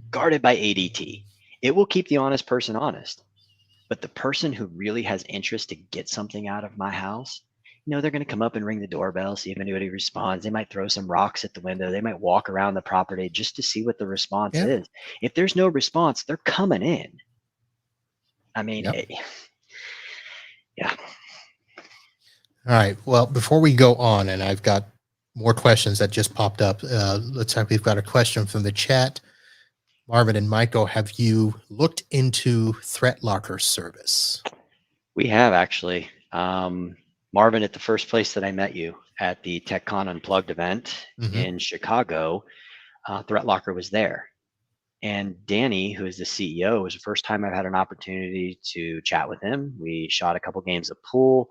guarded by ADT, it will keep the honest person honest. But the person who really has interest to get something out of my house, they're going to come up and ring the doorbell, see if anybody responds. They might throw some rocks at the window. They might walk around the property just to see what the response Yep. is. If there's no response, they're coming in. I mean, Yep. yeah. All right. Well, before we go on, and I've got more questions that just popped up. We've got a question from the chat. Marvin and Michael, have you looked into Threat Locker service? We have actually. Marvin, at the first place that I met you at the TechCon Unplugged event in Chicago, Threat Locker was there. And Danny, who is the CEO, was the first time I've had an opportunity to chat with him. We shot a couple games of pool,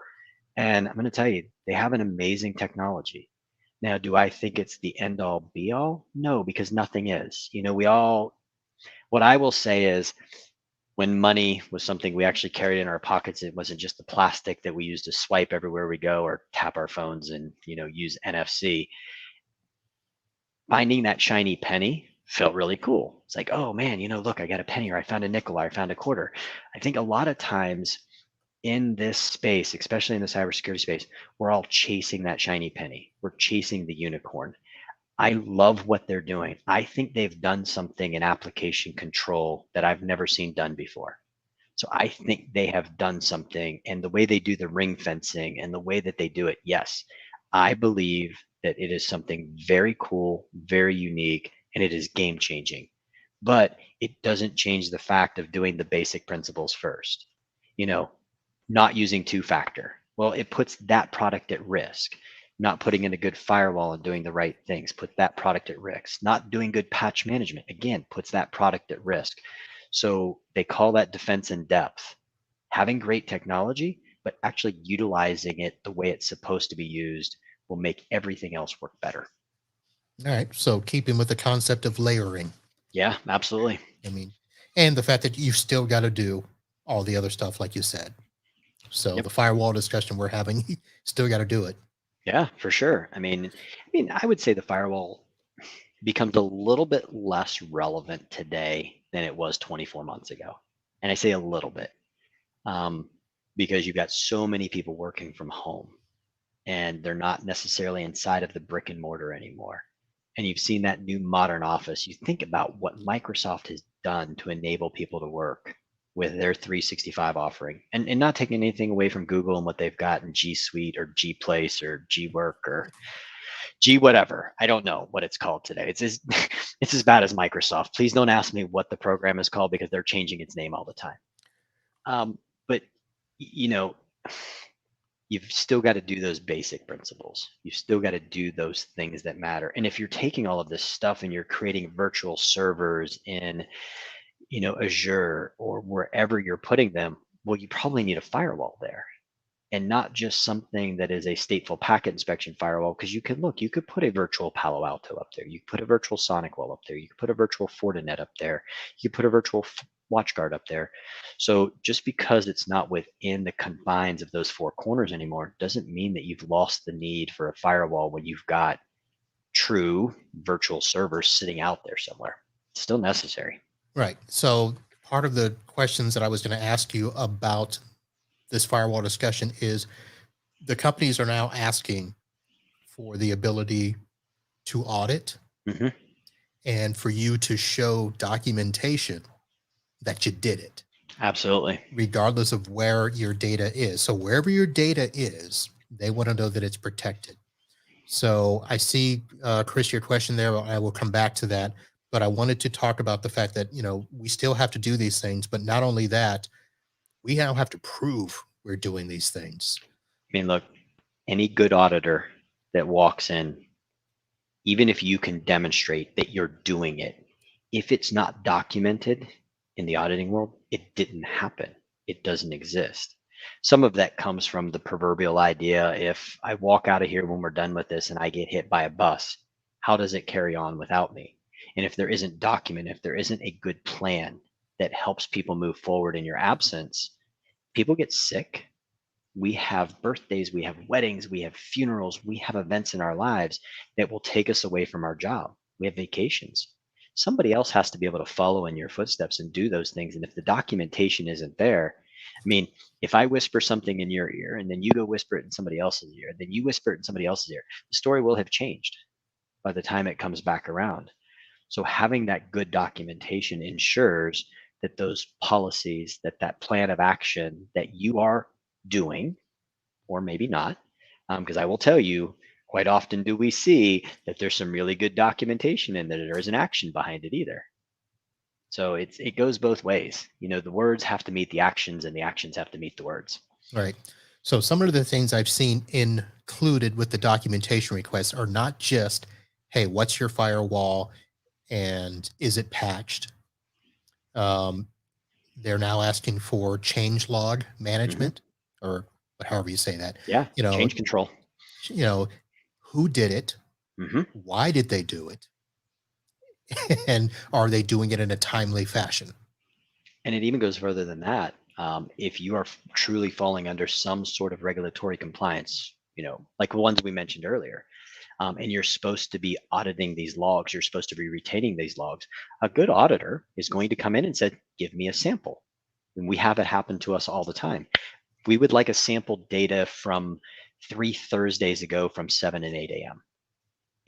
and I'm going to tell you, they have an amazing technology. Now, do I think it's the end all be all? No, because nothing is. What I will say is, when money was something we actually carried in our pockets, it wasn't just the plastic that we used to swipe everywhere we go or tap our phones and, use NFC. Finding that shiny penny felt really cool. It's like, oh man, look, I got a penny, or I found a nickel, or I found a quarter. I think a lot of times in this space, especially in the cybersecurity space, we're all chasing that shiny penny. We're chasing the unicorn. I love what they're doing. I think they've done something in application control that I've never seen done before. So I think they have done something, and the way they do the ring fencing and the way that they do it, yes, I believe that it is something very cool, very unique, and it is game changing. But it doesn't change the fact of doing the basic principles first. You know, not using two-factor. Well, it puts that product at risk. Not putting in a good firewall and doing the right things, put that product at risk. Not doing good patch management, again, puts that product at risk. So they call that defense in depth. Having great technology, but actually utilizing it the way it's supposed to be used will make everything else work better. All right. So keeping with the concept of layering. Yeah, absolutely. I mean, and the fact that you still got to do all the other stuff, like you said. So Yep. the firewall discussion we're having, you still got to do it. Yeah, for sure. I would say the firewall becomes a little bit less relevant today than it was 24 months ago. And I say a little bit because you've got so many people working from home and they're not necessarily inside of the brick and mortar anymore. And you've seen that new modern office. You think about what Microsoft has done to enable people to work. with their 365 offering, and not taking anything away from Google and what they've got in G Suite or G Place or G Work or G whatever. I don't know what it's called today. It's as it's as bad as Microsoft. Please don't ask me what the program is called because they're changing its name all the time. But you know, you've still got to do those basic principles. You've still got to do those things that matter. And if you're taking all of this stuff and you're creating virtual servers in, Azure or wherever you're putting them, well, you probably need a firewall there, and not just something that is a stateful packet inspection firewall. Because you could put a virtual Palo Alto up there. You could put a virtual SonicWall up there. You could put a virtual Fortinet up there. You could put a virtual WatchGuard up there. So just because it's not within the confines of those four corners anymore doesn't mean that you've lost the need for a firewall when you've got true virtual servers sitting out there somewhere. It's still necessary. Right. So part of the questions that I was going to ask you about this firewall discussion is the companies are now asking for the ability to audit and for you to show documentation that you did it. Absolutely. Regardless of where your data is. So wherever your data is, they want to know that it's protected. So I see, Chris, your question there. I will come back to that. But I wanted to talk about the fact that, we still have to do these things. But not only that, we now have to prove we're doing these things. I mean, look, any good auditor that walks in, even if you can demonstrate that you're doing it, if it's not documented in the auditing world, it didn't happen. It doesn't exist. Some of that comes from the proverbial idea, if I walk out of here when we're done with this and I get hit by a bus, how does it carry on without me? And if there isn't document, if there isn't a good plan that helps people move forward in your absence, people get sick. We have birthdays, we have weddings, we have funerals, we have events in our lives that will take us away from our job. We have vacations. Somebody else has to be able to follow in your footsteps and do those things. And if the documentation isn't there, I mean, if I whisper something in your ear and then you go whisper it in somebody else's ear, then you whisper it in somebody else's ear, the story will have changed by the time it comes back around. So having that good documentation ensures that those policies, that plan of action that you are doing, or maybe not, because I will tell you, quite often do we see that there's some really good documentation and that there isn't action behind it either. So it goes both ways. The words have to meet the actions and the actions have to meet the words. Right. So some of the things I've seen included with the documentation requests are not just, hey, what's your firewall and is it patched? They're now asking for change log management or however you say that. Yeah. Change control. Who did it? Why did they do it? And are they doing it in a timely fashion? And it even goes further than that. If you are truly falling under some sort of regulatory compliance, like the ones we mentioned earlier, and you're supposed to be auditing these logs, you're supposed to be retaining these logs, a good auditor is going to come in and say, give me a sample. And we have it happen to us all the time. We would like a sample data from 3 Thursdays ago from 7 and 8 a.m.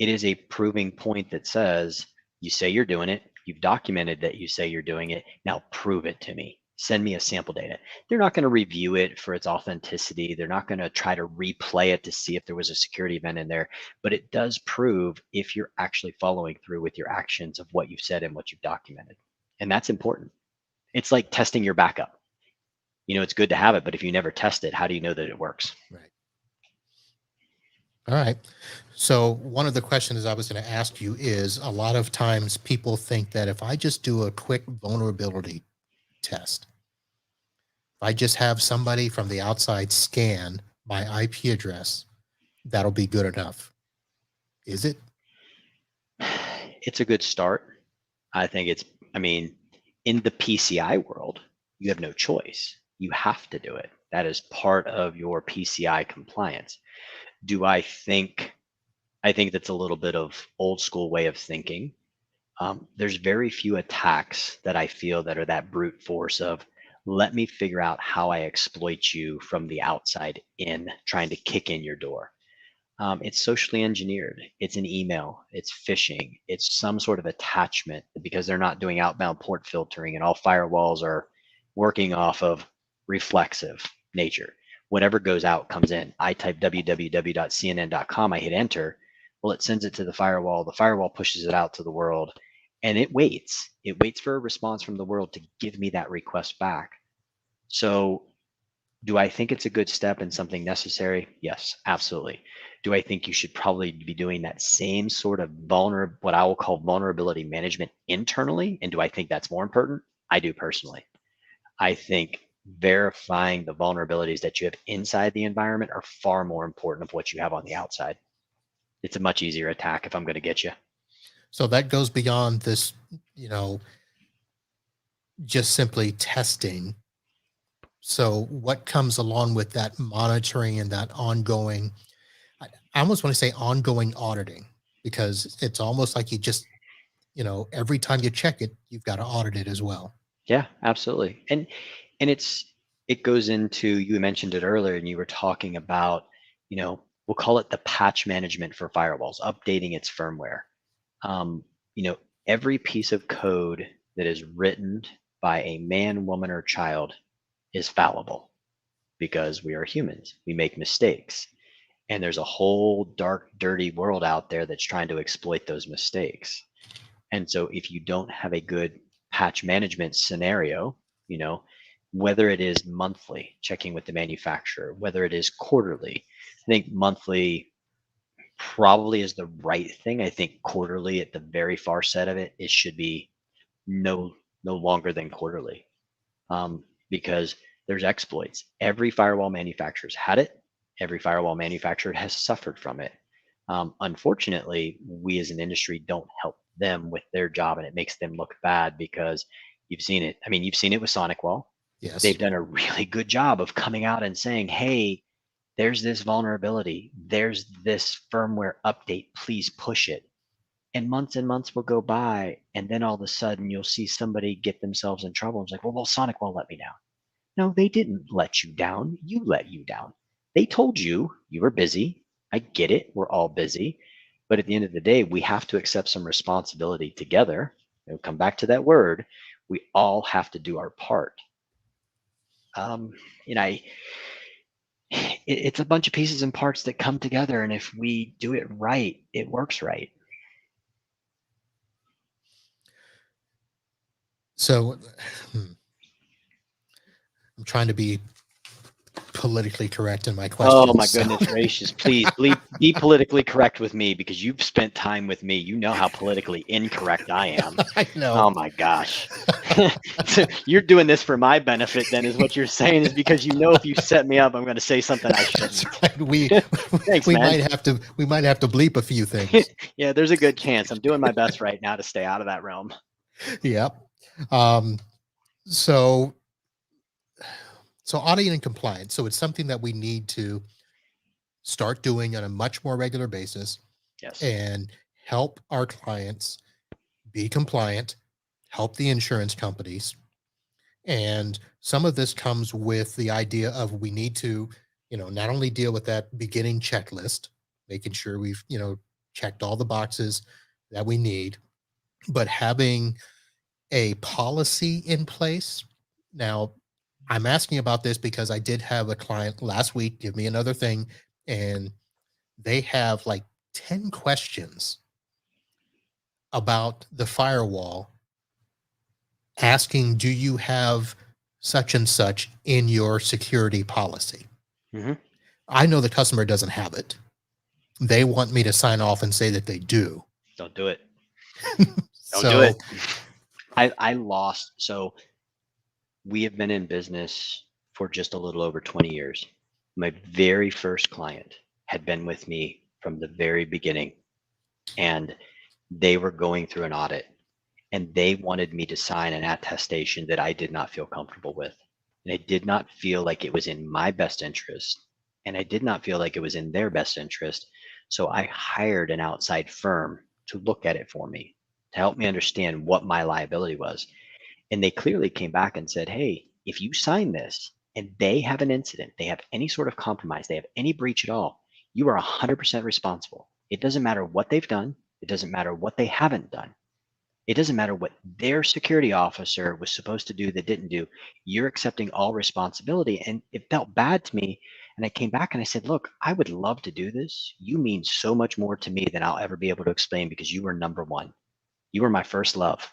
It is a proving point that says, you say you're doing it, you've documented that you say you're doing it, now prove it to me. Send me a sample data. They're not going to review it for its authenticity. They're not going to try to replay it to see if there was a security event in there, but it does prove if you're actually following through with your actions of what you've said and what you've documented. And that's important. It's like testing your backup. It's good to have it, but if you never test it, how do you know that it works? Right. All right. So one of the questions I was going to ask you is, a lot of times people think that if I just do a quick vulnerability test, if I just have somebody from the outside scan my IP address, that'll be good enough. Is it? It's a good start. I think in the PCI world, you have no choice. You have to do it. That is part of your PCI compliance. I think that's a little bit of old school way of thinking. There's very few attacks that I feel that are that brute force of, let me figure out how I exploit you from the outside in, trying to kick in your door. It's socially engineered. It's an email. It's phishing. It's some sort of attachment, because they're not doing outbound port filtering and all firewalls are working off of reflexive nature. Whatever goes out comes in. I type www.cnn.com, I hit enter. Well, it sends it to the firewall. The firewall pushes it out to the world, and it waits. It waits for a response from the world to give me that request back. So do I think it's a good step and something necessary? Yes, absolutely. Do I think you should probably be doing that same sort of what I will call vulnerability management internally? And do I think that's more important? I do personally. I think verifying the vulnerabilities that you have inside the environment are far more important of what you have on the outside. It's a much easier attack if I'm going to get you. So that goes beyond this, just simply testing. So what comes along with that monitoring and that ongoing, I almost want to say ongoing auditing, because it's almost like you just, every time you check it, you've got to audit it as well. Yeah, absolutely. And it goes into, you mentioned it earlier, and you were talking about, we'll call it the patch management for firewalls, updating its firmware. Every piece of code that is written by a man, woman, or child is fallible, because we are humans. We make mistakes. And there's a whole dark, dirty world out there that's trying to exploit those mistakes. And so if you don't have a good patch management scenario, whether it is monthly, checking with the manufacturer, whether it is quarterly, I think monthly probably is the right thing. I think quarterly, at the very far set of it, it should be no longer than quarterly, because there's exploits. Every firewall manufacturer's had it. Every firewall manufacturer has suffered from it. Unfortunately, we as an industry don't help them with their job, and it makes them look bad, because you've seen it. I mean, you've seen it with SonicWall. Yes. They've done a really good job of coming out and saying, hey, there's this vulnerability, there's this firmware update, please push it. And months will go by, and then all of a sudden you'll see somebody get themselves in trouble. It's like, well, SonicWall let me down. No, they didn't let you down. You let you down. They told you were busy. I get it. We're all busy. But at the end of the day, we have to accept some responsibility together. Come back to that word. We all have to do our part. It's a bunch of pieces and parts that come together. And if we do it right, it works right. So I'm trying to be politically correct in my question. Oh my goodness gracious. Please be politically correct with me, because you've spent time with me. You know how politically incorrect I am. I know. Oh my gosh. So you're doing this for my benefit then, is what you're saying, is because if you set me up, I'm going to say something I shouldn't. That's right. Thanks, we man. might have to bleep a few things. Yeah, there's a good chance. I'm doing my best right now to stay out of that realm. Yep. So auditing and compliance. So it's something that we need to start doing on a much more regular basis. Yes. And help our clients be compliant, help the insurance companies. And some of this comes with the idea of, we need to, not only deal with that beginning checklist, making sure we've, checked all the boxes that we need, but having a policy in place. Now, I'm asking about this because I did have a client last week give me another thing, and they have like 10 questions about the firewall, asking, do you have such and such in your security policy? Mm-hmm. I know the customer doesn't have it. They want me to sign off and say that they do. Don't do it. Don't do it. I lost. So we have been in business for just a little over 20 years. My very first client had been with me from the very beginning, and they were going through an audit, and they wanted me to sign an attestation that I did not feel comfortable with. And I did not feel like it was in my best interest, and I did not feel like it was in their best interest. So I hired an outside firm to look at it for me, to help me understand what my liability was. And they clearly came back and said, hey, if you sign this and they have an incident, they have any sort of compromise, they have any breach at all, you are 100% responsible. It doesn't matter what they've done. It doesn't matter what they haven't done. It doesn't matter what their security officer was supposed to do that didn't do. You're accepting all responsibility. And it felt bad to me. And I came back and I said, look, I would love to do this. You mean so much more to me than I'll ever be able to explain because you were number one. You were my first love.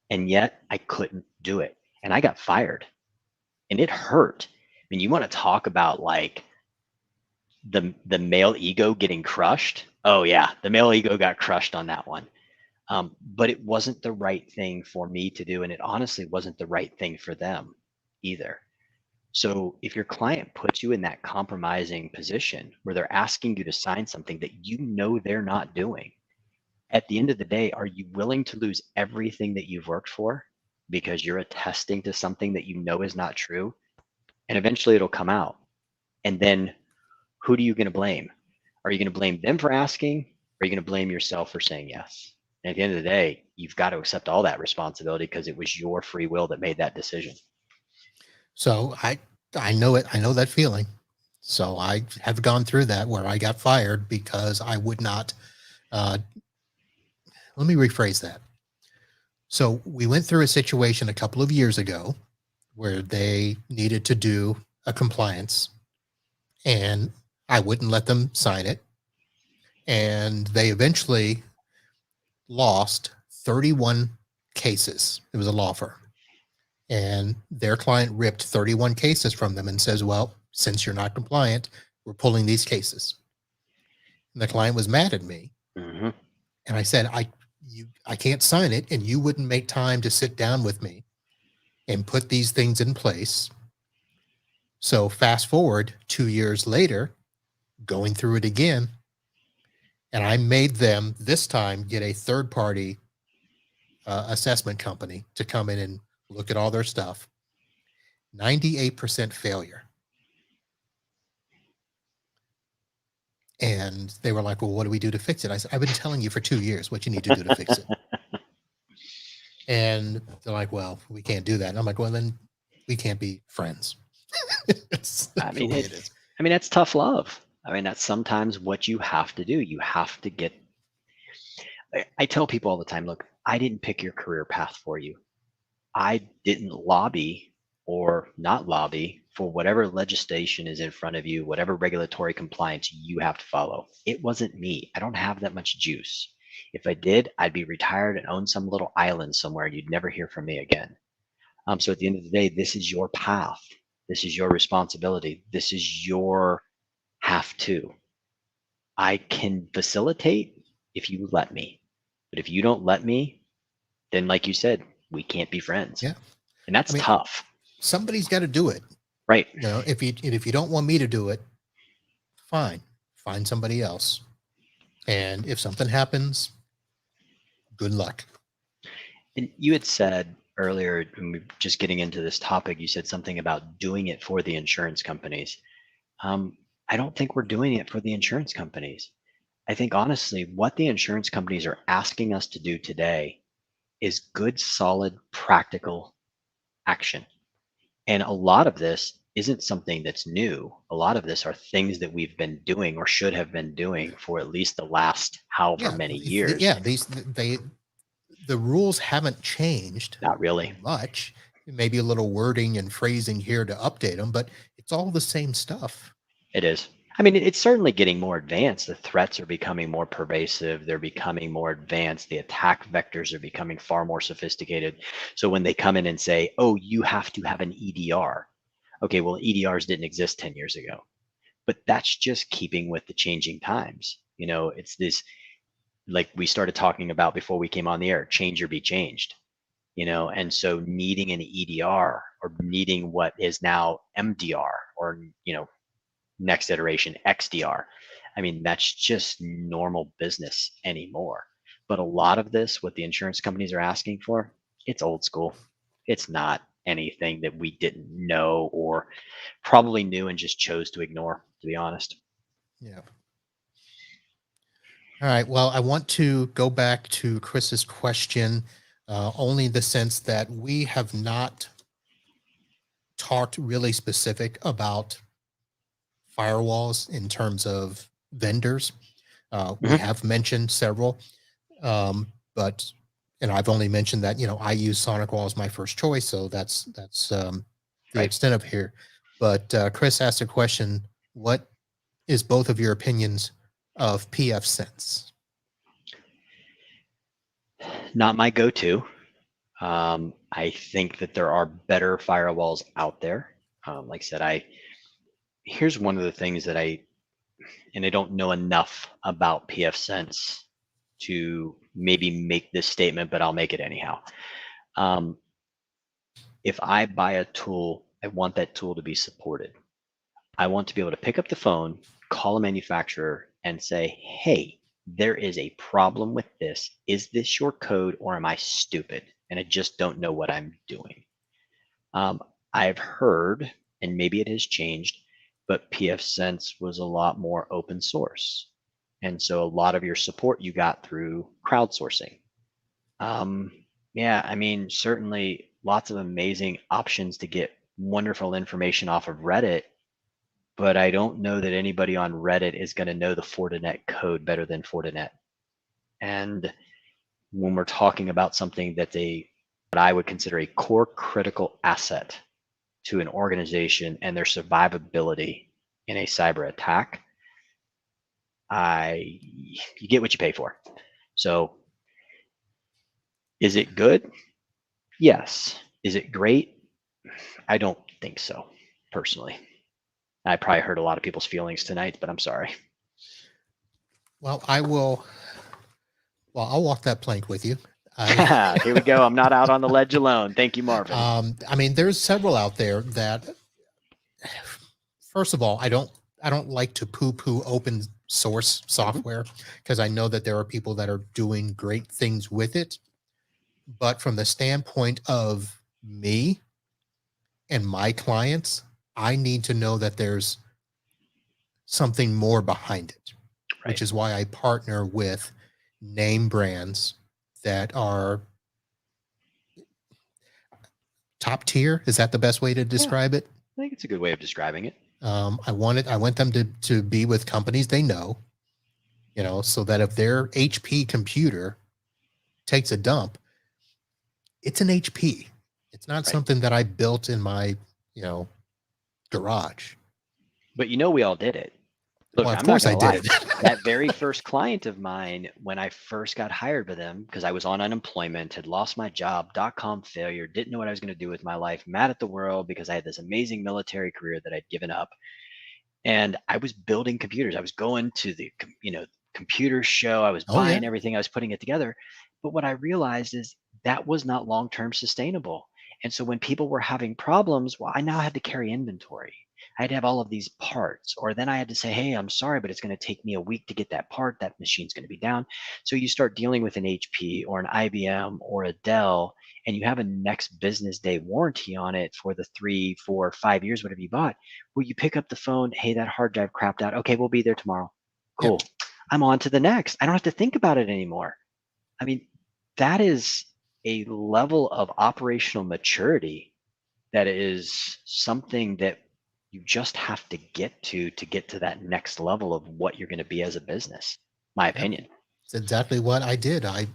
And yet I couldn't do it. And I got fired. And it hurt. I mean, you want to talk about like the male ego getting crushed? Oh yeah, the male ego got crushed on that one. But it wasn't the right thing for me to do. And it honestly wasn't the right thing for them either. So if your client puts you in that compromising position where they're asking you to sign something that you know they're not doing, at the end of the day, are you willing to lose everything that you've worked for because you're attesting to something that you know is not true? And eventually it'll come out. And then who are you going to blame? Are you going to blame them for asking? Or are you going to blame yourself for saying yes? And at the end of the day, you've got to accept all that responsibility because it was your free will that made that decision. So I know it. I know that feeling. So I have gone through that where I got fired because I would not. Let me rephrase that. So we went through a situation a couple of years ago where they needed to do a compliance, and I wouldn't let them sign it. And they eventually lost 31 cases. It was a law firm. And their client ripped 31 cases from them and says, well, since you're not compliant, we're pulling these cases. And the client was mad at me. Mm-hmm. And I said, I can't sign it, and you wouldn't make time to sit down with me and put these things in place. So fast forward 2 years later, going through it again, and I made them this time get a third party assessment company to come in and look at all their stuff. 98% failure. And they were like, well, what do we do to fix it? I said, I've been telling you for 2 years what you need to do to fix it. And they're like, well, we can't do that. And I'm like, well, then we can't be friends. I mean, that's tough love. I mean, that's sometimes what you have to do. You have to get. I tell people all the time, look, I didn't pick your career path for you. I didn't lobby or not lobby for whatever legislation is in front of you, whatever regulatory compliance you have to follow. It wasn't me. I don't have that much juice. If I did, I'd be retired and own some little island somewhere. You'd never hear from me again. So at the end of the day, this is your path. This is your responsibility. This is your have to. I can facilitate if you let me. But if you don't let me, then like you said, we can't be friends. Yeah. And that's tough. Somebody's got to do it. Right. You know, if you don't want me to do it, fine. Find somebody else. And if something happens, good luck. And you had said earlier, when we were just getting into this topic, you said something about doing it for the insurance companies. I don't think we're doing it for the insurance companies. I think honestly, what the insurance companies are asking us to do today is good, solid, practical action. And a lot of this isn't something that's new. A lot of this are things that we've been doing or should have been doing for at least the last however many years. Yeah, the rules haven't changed. Not really much. Maybe a little wording and phrasing here to update them, but it's all the same stuff. It is. I mean, it's certainly getting more advanced. The threats are becoming more pervasive. They're becoming more advanced. The attack vectors are becoming far more sophisticated. So when they come in and say, oh, you have to have an EDR. Okay, well, EDRs didn't exist 10 years ago. But that's just keeping with the changing times. You know, it's this, like we started talking about before we came on the air, change or be changed. You know, and so needing an EDR or needing what is now MDR or, you know, next iteration XDR. I mean, that's just normal business anymore. But a lot of this, what the insurance companies are asking for, it's old school. It's not anything that we didn't know or probably knew and just chose to ignore, to be honest. Yeah. All right. Well, I want to go back to Chris's question, only in the sense that we have not talked really specific about firewalls in terms of vendors. We have mentioned several, but and I've only mentioned that, I use SonicWall as my first choice. So that's the Right. extent of here. But Chris asked a question: what is both of your opinions of PF Sense? Not my go-to. I think that there are better firewalls out there. Like I said, here's one of the things that I don't know enough about PF Sense to maybe make this statement, but I'll make it anyhow. If I buy a tool, I want that tool to be supported. I want to be able to pick up the phone, call a manufacturer, and say, hey, there is a problem with this. Is this your code, or am I stupid and I just don't know what I'm doing? I've heard, and maybe it has changed, but PF Sense was a lot more open source. And so a lot of your support you got through crowdsourcing. Yeah, I mean, certainly lots of amazing options to get wonderful information off of Reddit, but I don't know that anybody on Reddit is going to know the Fortinet code better than Fortinet. And when we're talking about something that's what I would consider a core critical asset to an organization and their survivability in a cyber attack, you get what you pay for. So is it good? Yes. Is it great? I don't think so, personally. I probably hurt a lot of people's feelings tonight, but I'm sorry. Well, I'll walk that plank with you. Here we go. I'm not out on the ledge alone. Thank you, Marvin. I mean, there's several out there that, first of all, I don't like to poo-poo open source software, because I know that there are people that are doing great things with it. But from the standpoint of me and my clients, I need to know that there's something more behind it, Right. which is why I partner with name brands that are top tier. Is that the best way to describe it? I think it's a good way of describing it. I want them to be with companies they know, so that if their HP computer takes a dump, it's an HP. It's not something that I built in my, garage. But we all did it. Look, Well, of I'm course not I gonna did lie. it. That very first client of mine, when I first got hired by them, because I was on unemployment, had lost my job, .com failure, didn't know what I was going to do with my life, mad at the world because I had this amazing military career that I'd given up. And I was building computers. I was going to the computer show. I was buying everything. I was putting it together. But what I realized is that was not long-term sustainable. And so when people were having problems, well, I now had to carry inventory. I had to have all of these parts, or then I had to say, hey, I'm sorry, but it's going to take me a week to get that part. That machine's going to be down. So you start dealing with an HP or an IBM or a Dell, and you have a next business day warranty on it for the 3, 4, 5 years, whatever you bought. Well, you pick up the phone, hey, that hard drive crapped out. Okay, we'll be there tomorrow. Cool. Yep. I'm on to the next. I don't have to think about it anymore. I mean, that is a level of operational maturity that is something that you just have to get to that next level of what you're going to be as a business, my opinion. It's exactly what I did. I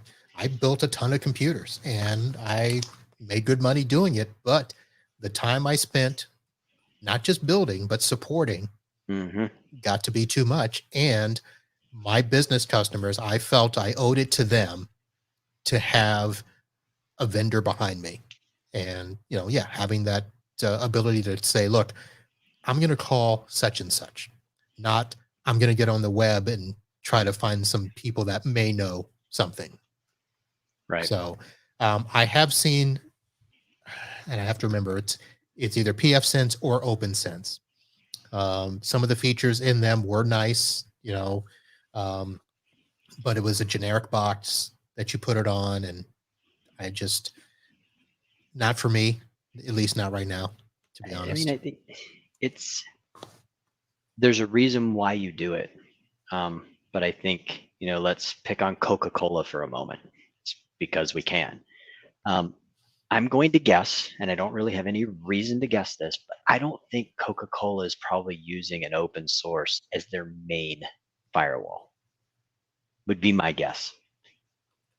built a ton of computers and I made good money doing it, but the time I spent not just building, but supporting got to be too much. And my business customers, I felt I owed it to them to have a vendor behind me. And, having that ability to say, look, I'm going to call such and such, not I'm going to get on the web and try to find some people that may know something. Right. So I have seen, and I have to remember, it's either PF Sense or Open Sense. Some of the features in them were nice, but it was a generic box that you put it on, and I just, not for me, at least not right now, to be honest. I mean, I think there's a reason why you do it. But I think, let's pick on Coca-Cola for a moment. It's because we can. I'm going to guess, and I don't really have any reason to guess this, but I don't think Coca-Cola is probably using an open source as their main firewall, would be my guess.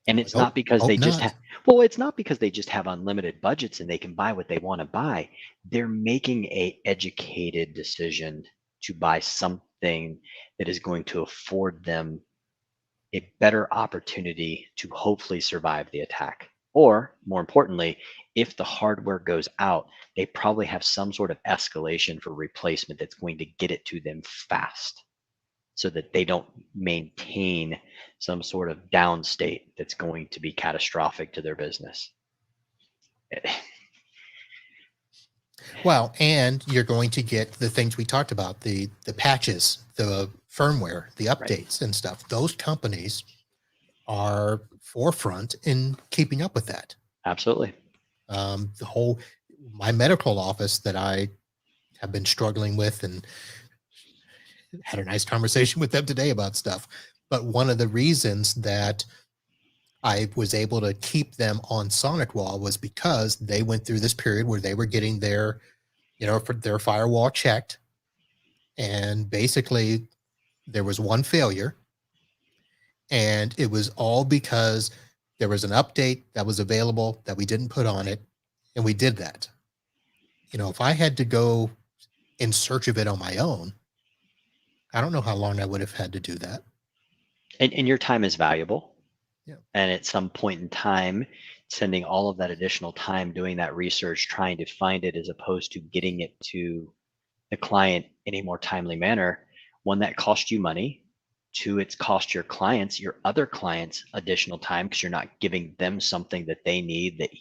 And it's not because hope they just not. have, well, it's not because they just have unlimited budgets and they can buy what they want to buy. They're making a educated decision to buy something that is going to afford them a better opportunity to hopefully survive the attack. Or more importantly, if the hardware goes out, they probably have some sort of escalation for replacement that's going to get it to them fast so that they don't maintain some sort of down state that's going to be catastrophic to their business. Well, and you're going to get the things we talked about, the patches, the firmware, the Right. updates and stuff. Those companies are forefront in keeping up with that. Absolutely. My medical office that I have been struggling with, and had a nice conversation with them today about stuff. But one of the reasons that I was able to keep them on SonicWall was because they went through this period where they were getting their, for their firewall checked. And basically there was one failure, and it was all because there was an update that was available that we didn't put on it. And we did that. If I had to go in search of it on my own, I don't know how long I would have had to do that. And your time is valuable. Yeah. And at some point in time, sending all of that additional time doing that research, trying to find it as opposed to getting it to the client in a more timely manner, one, that cost you money. Two, it's cost your clients, your other clients, additional time because you're not giving them something that they need, that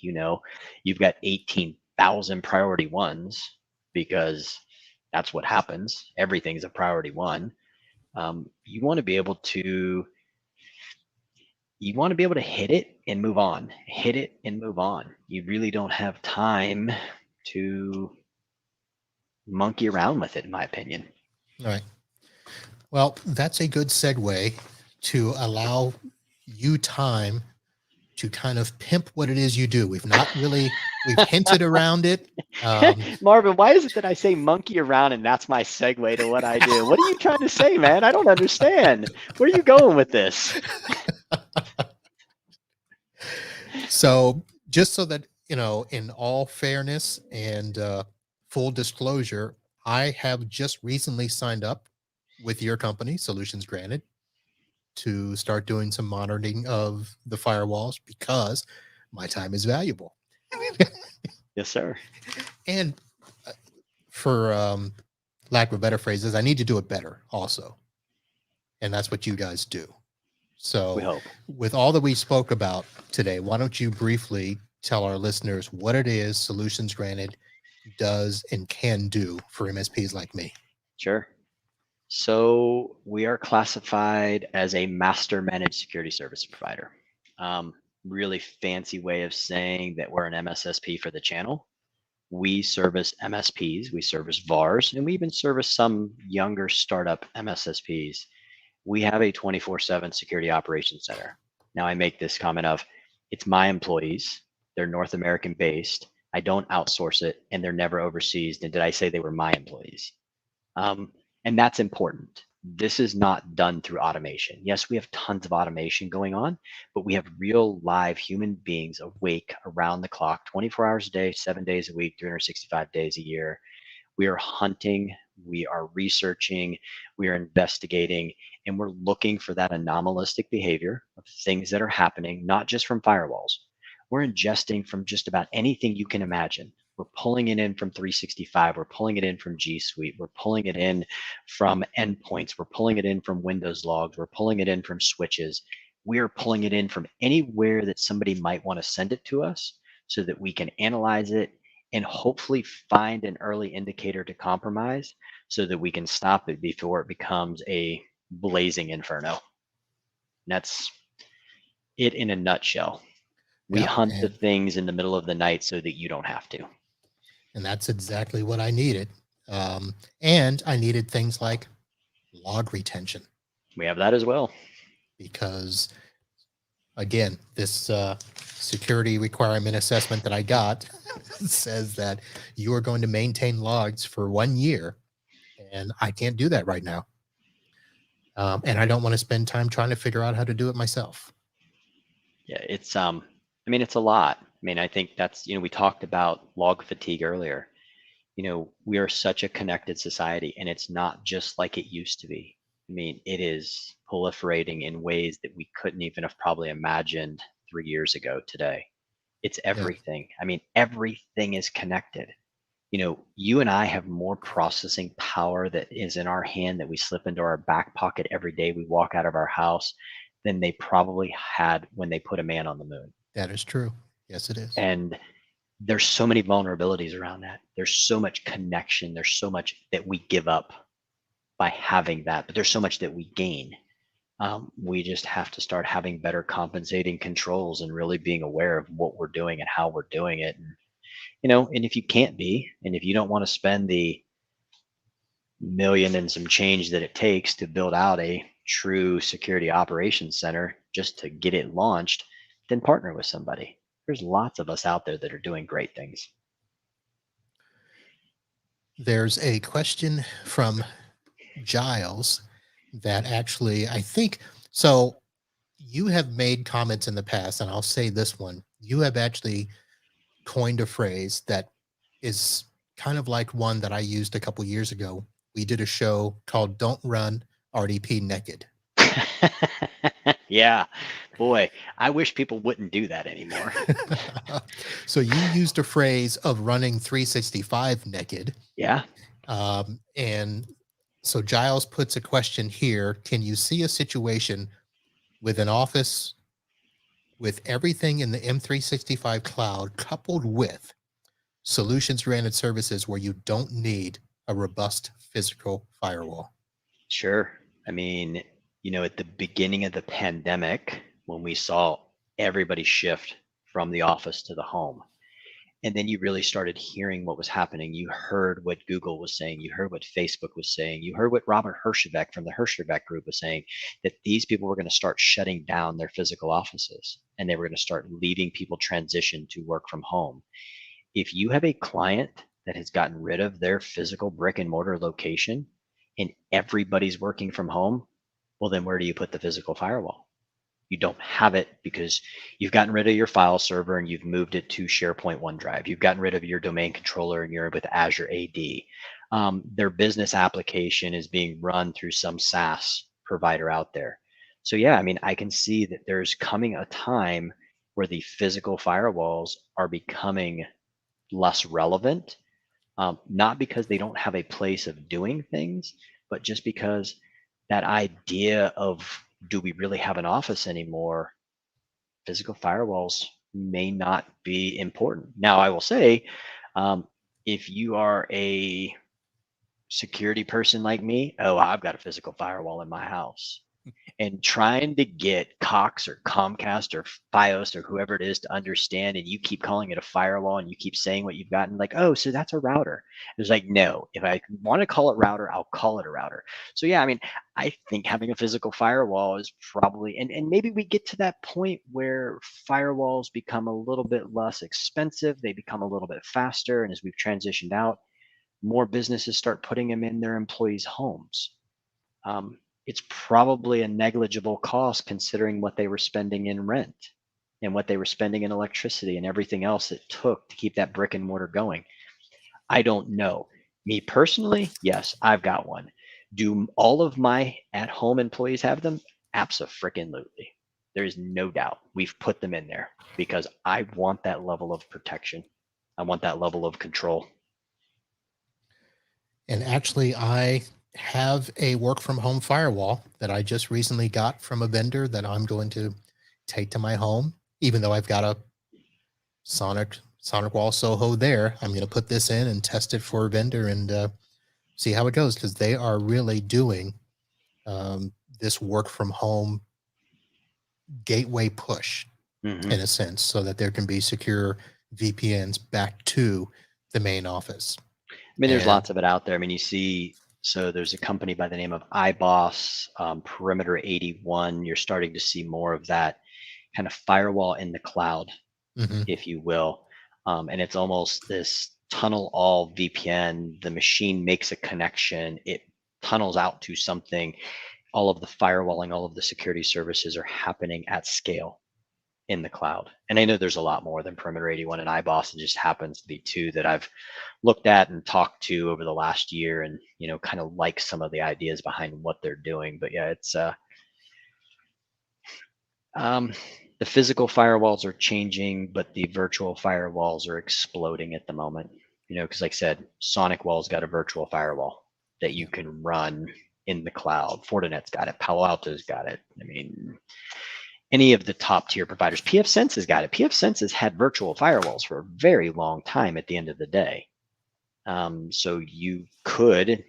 you've got 18,000 priority ones, because that's what happens. Everything's a priority one. You want to be able to hit it and move on. Hit it and move on. You really don't have time to monkey around with it, in my opinion. All right. Well, that's a good segue to allow you time to kind of pimp what it is you do. We've hinted around it. Marvin, why is it that I say monkey around and that's my segue to what I do? What are you trying to say, man? I don't understand. Where are you going with this? So just so that, in all fairness and full disclosure, I have just recently signed up with your company, Solutions Granted, to start doing some monitoring of the firewalls because my time is valuable. Yes, sir. And for lack of better phrases, I need to do it better also. And that's what you guys do. So We hope. With all that we spoke about today, why don't you briefly tell our listeners what it is Solutions Granted does and can do for MSPs like me? Sure. So we are classified as a master managed security service provider. Really fancy way of saying that we're an MSSP for the channel. We service MSPs, we service VARs, and we even service some younger startup MSSPs. We have a 24/7 security operations center. Now I make this comment of, it's my employees, they're North American based, I don't outsource it, and they're never overseas. And did I say they were my employees? And that's important. This is not done through automation. Yes, we have tons of automation going on, but we have real live human beings awake around the clock, 24 hours a day, 7 days a week, 365 days a year. We are hunting, we are researching, we are investigating, and we're looking for that anomalistic behavior of things that are happening, not just from firewalls. We're ingesting from just about anything you can imagine. We're pulling it in from 365. We're pulling it in from G Suite. We're pulling it in from endpoints. We're pulling it in from Windows logs. We're pulling it in from switches. We are pulling it in from anywhere that somebody might want to send it to us so that we can analyze it and hopefully find an early indicator to compromise so that we can stop it before it becomes a blazing inferno. And that's it in a nutshell. We hunt the things in the middle of the night so that you don't have to. And that's exactly what I needed. And I needed things like log retention. We have that as well. Because again, this security requirement assessment that I got says that you are going to maintain logs for 1 year. And I can't do that right now. And I don't want to spend time trying to figure out how to do it myself. Yeah, it's I mean, it's a lot. I mean, I think that's, we talked about log fatigue earlier. We are such a connected society, and it's not just like it used to be. I mean, it is proliferating in ways that we couldn't even have probably imagined 3 years ago today. It's Yeah, everything. I mean, everything is connected. You and I have more processing power that is in our hand that we slip into our back pocket every day we walk out of our house than they probably had when they put a man on the moon. that is true. Yes, it is. And there's so many vulnerabilities around that. There's so much connection. There's so much that we give up by having that, but there's so much that we gain. We just have to start having better compensating controls and really being aware of what we're doing and how we're doing it. And if you can't be, and if you don't want to spend the million and some change that it takes to build out a true security operations center just to get it launched, then partner with somebody. There's lots of us out there that are doing great things. There's a question from Giles that actually, I think, so you have made comments in the past, and I'll say this one. You have actually coined a phrase that is kind of like one that I used a couple years ago. We did a show called Don't Run RDP Naked. Yeah, boy, I wish people wouldn't do that anymore. So you used a phrase of running 365 naked. Yeah. And so Giles puts a question here. Can you see a situation with an office with everything in the M365 cloud coupled with solutions granted services where you don't need a robust physical firewall? Sure. I mean, at the beginning of the pandemic, when we saw everybody shift from the office to the home, and then you really started hearing what was happening. You heard what Google was saying. You heard what Facebook was saying. You heard what Robert Herjavec from the Herjavec group was saying, that these people were going to start shutting down their physical offices and they were going to start leaving people transition to work from home. If you have a client that has gotten rid of their physical brick and mortar location and everybody's working from home, well, then where do you put the physical firewall? You don't have it because you've gotten rid of your file server and you've moved it to SharePoint OneDrive. You've gotten rid of your domain controller and you're with Azure AD. Their business application is being run through some SaaS provider out there. So yeah, I mean, I can see that there's coming a time where the physical firewalls are becoming less relevant, not because they don't have a place of doing things, but just because that idea of, do we really have an office anymore? Physical firewalls may not be important. Now, I will say, if you are a security person like me, oh, I've got a physical firewall in my house. And trying to get Cox or Comcast or Fios or whoever it is to understand, and you keep calling it a firewall and you keep saying what you've gotten, like, oh, so that's a router. It's like, no, if I want to call it router, I'll call it a router. So yeah, I mean, I think having a physical firewall is probably, and maybe we get to that point where firewalls become a little bit less expensive, they become a little bit faster, and as we've transitioned out, more businesses start putting them in their employees' homes. It's probably a negligible cost considering what they were spending in rent and what they were spending in electricity and everything else it took to keep that brick and mortar going. I don't know. Me personally, yes, I've got one. Do all of my at-home employees have them? Abso-freaking-lutely. There is no doubt we've put them in there because I want that level of protection. I want that level of control. And actually, I have a work from home firewall that I just recently got from a vendor that I'm going to take to my home. Even though I've got a Sonic Wall Soho there, I'm going to put this in and test it for a vendor and see how it goes, because they are really doing this work from home gateway push Mm-hmm. in a sense, so that there can be secure VPNs back to the main office. I mean, there's And lots of it out there. I mean, you see, so there's a company by the name of iBoss, Perimeter 81. You're starting to see more of that kind of firewall in the cloud, if you will. And it's almost this tunnel all VPN. The machine makes a connection, it tunnels out to something. All of the firewalling, all of the security services are happening at scale. in the cloud. And I know there's a lot more than Perimeter 81 and iBoss. It just happens to be two that I've looked at and talked to over the last year, and kind of like some of the ideas behind what they're doing. But yeah, it's the physical firewalls are changing, but the virtual firewalls are exploding at the moment. Because like I said, SonicWall's got a virtual firewall that you can run in the cloud. Fortinet's got it. Palo Alto's got it. I mean, any of the top tier providers. pfSense has got it. pfSense has had virtual firewalls for a very long time at the end of the day. So you could,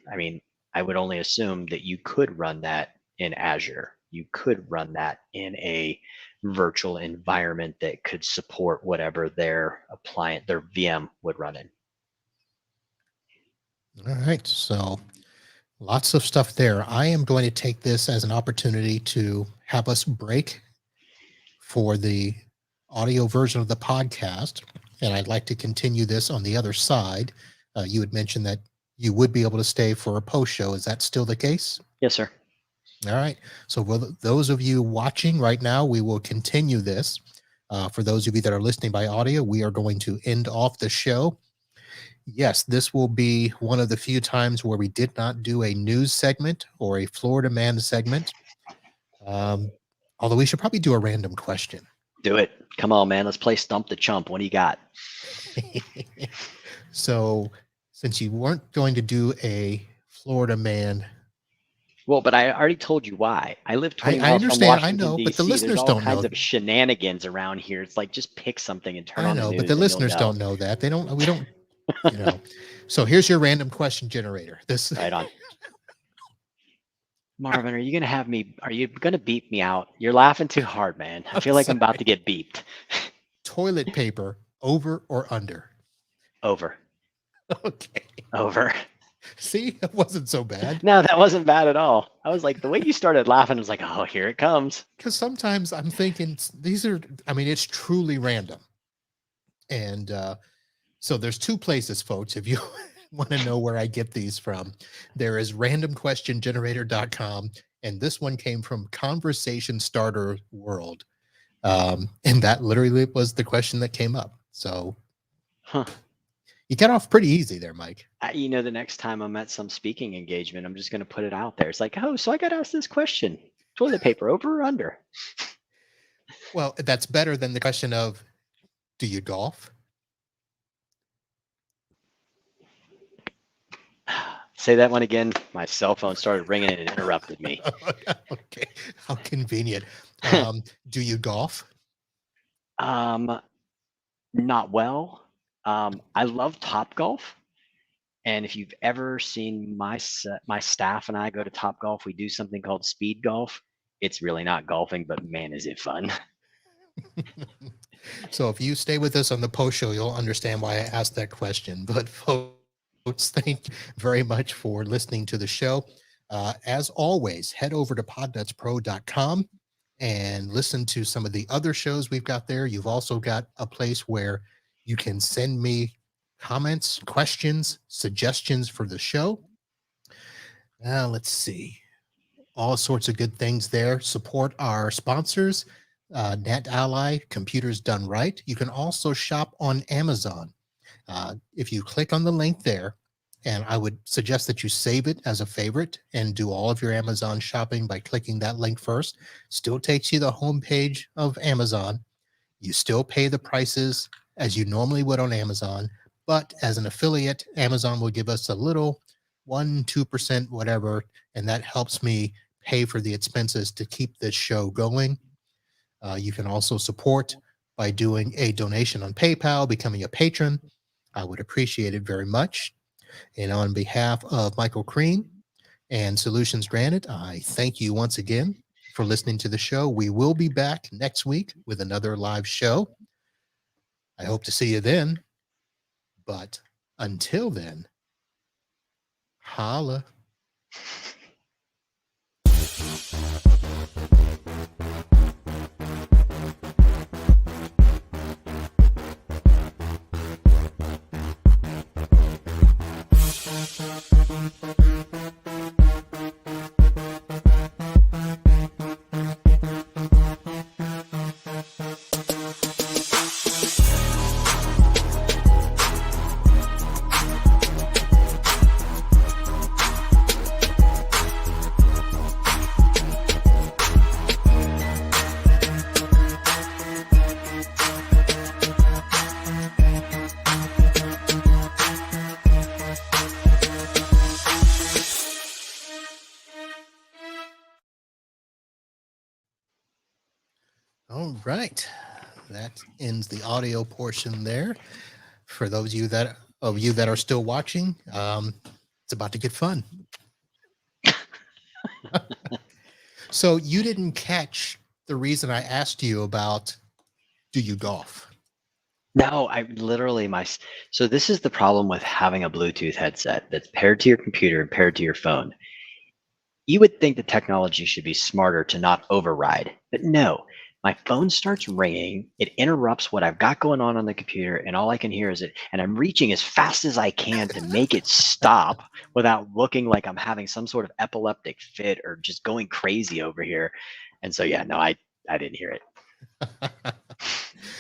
I would only assume that you could run that in Azure. You could run that in a virtual environment that could support whatever their appliance, their VM would run in. All right. So lots of stuff there. I am going to take this as an opportunity to have us break for the audio version of the podcast. And I'd like to continue this on the other side. You had mentioned that you would be able to stay for a post show. Is that still the case? Yes, sir. All right. So for those of you watching right now, we will continue this. For those of you that are listening by audio, we are going to end off the show. Yes, this will be one of the few times where we did not do a news segment or a Florida man segment. Although we should probably do a random question. Do it. Come on, man. Let's play Stump the Chump. What do you got? So since you weren't going to do a Florida man. Well, but I already told you why. I live 20 miles from Washington, I know, DC. but the listeners There's all don't kinds know. of shenanigans around here. It's like, just pick something and turn on the news. I know, but the listeners don't know that. We don't, So here's your random question generator. This right on. Marvin, are you going to beep me out? You're laughing too hard, man. I feel like I'm about to get beeped. Toilet paper, over or under? Over. Okay. Over. See, it wasn't so bad. No, that wasn't bad at all. I was like, the way you started laughing, I was like, oh, here it comes. Because sometimes I'm thinking it's truly random. And so there's two places, folks, if you want to know where I get these from. There is randomquestiongenerator.com, and this one came from Conversation Starter World. And that literally was the question that came up. So you got off pretty easy there, Mike. The next time I'm at some speaking engagement, I'm just going to put it out there. It's like, oh, so I got asked this question. Toilet paper, over or under? Well, that's better than the question of, do you golf? Say that one again. My cell phone started ringing and it interrupted me. Okay. How convenient. Do you golf? Not well. I love Topgolf. And if you've ever seen my staff and I go to Topgolf, we do something called speed golf. It's really not golfing, but man, is it fun. So if you stay with us on the post show, you'll understand why I asked that question. But folks, thank you very much for listening to the show. As always, head over to podnutspro.com and listen to some of the other shows we've got there. You've also got a place where you can send me comments, questions, suggestions for the show. Let's see. All sorts of good things there. Support our sponsors, NetAlly, Computers Done Right. You can also shop on Amazon. If you click on the link there, and I would suggest that you save it as a favorite and do all of your Amazon shopping by clicking that link first. Still takes you to the homepage of Amazon. You still pay the prices as you normally would on Amazon, but as an affiliate, Amazon will give us a little 1-2%, whatever, and that helps me pay for the expenses to keep this show going. You can also support by doing a donation on PayPal, becoming a patron. I would appreciate it very much. And on behalf of Michael Crean and Solutions Granted, I thank you once again for listening to the show. We will be back next week with another live show. I hope to see you then. But until then, holla. All right. That ends the audio portion there. For those of you that are still watching, it's about to get fun. So you didn't catch the reason I asked you about, do you golf? No, I literally so this is the problem with having a Bluetooth headset that's paired to your computer and paired to your phone. You would think the technology should be smarter to not override, but no. My phone starts ringing, it interrupts what I've got going on the computer, and all I can hear is it. And I'm reaching as fast as I can to make it stop without looking like I'm having some sort of epileptic fit or just going crazy over here. And so, yeah, no, I didn't hear it.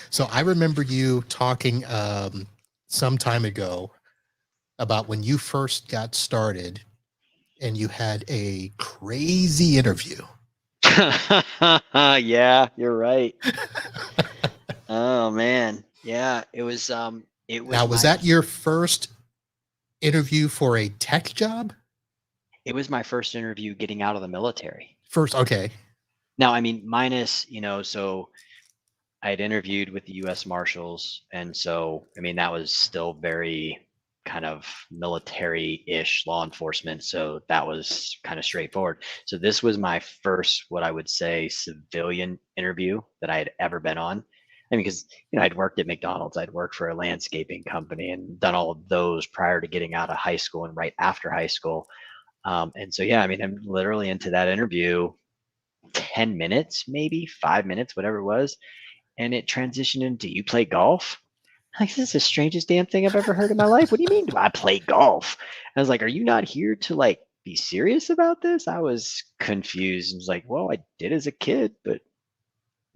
So I remember you talking some time ago about when you first got started and you had a crazy interview. Yeah, you're right. Oh man. Yeah, it was Now, was that your first interview for a tech job? It was my first interview getting out of the military. First, okay. Now, I mean, minus, so I had interviewed with the US Marshals, and so I mean that was still very kind of military-ish law enforcement, so that was kind of straightforward. So this was my first, what I would say, civilian interview that I had ever been on. I mean, because I'd worked at McDonald's, I'd worked for a landscaping company, and done all of those prior to getting out of high school and right after high school. And so yeah, I mean, I'm literally into that interview 10 minutes, maybe 5 minutes, whatever it was, and it transitioned into, you play golf? Like, this is the strangest damn thing I've ever heard in my life. What do you mean, do I play golf? I was like, are you not here to like be serious about this? I was confused. I was like, well, I did as a kid, but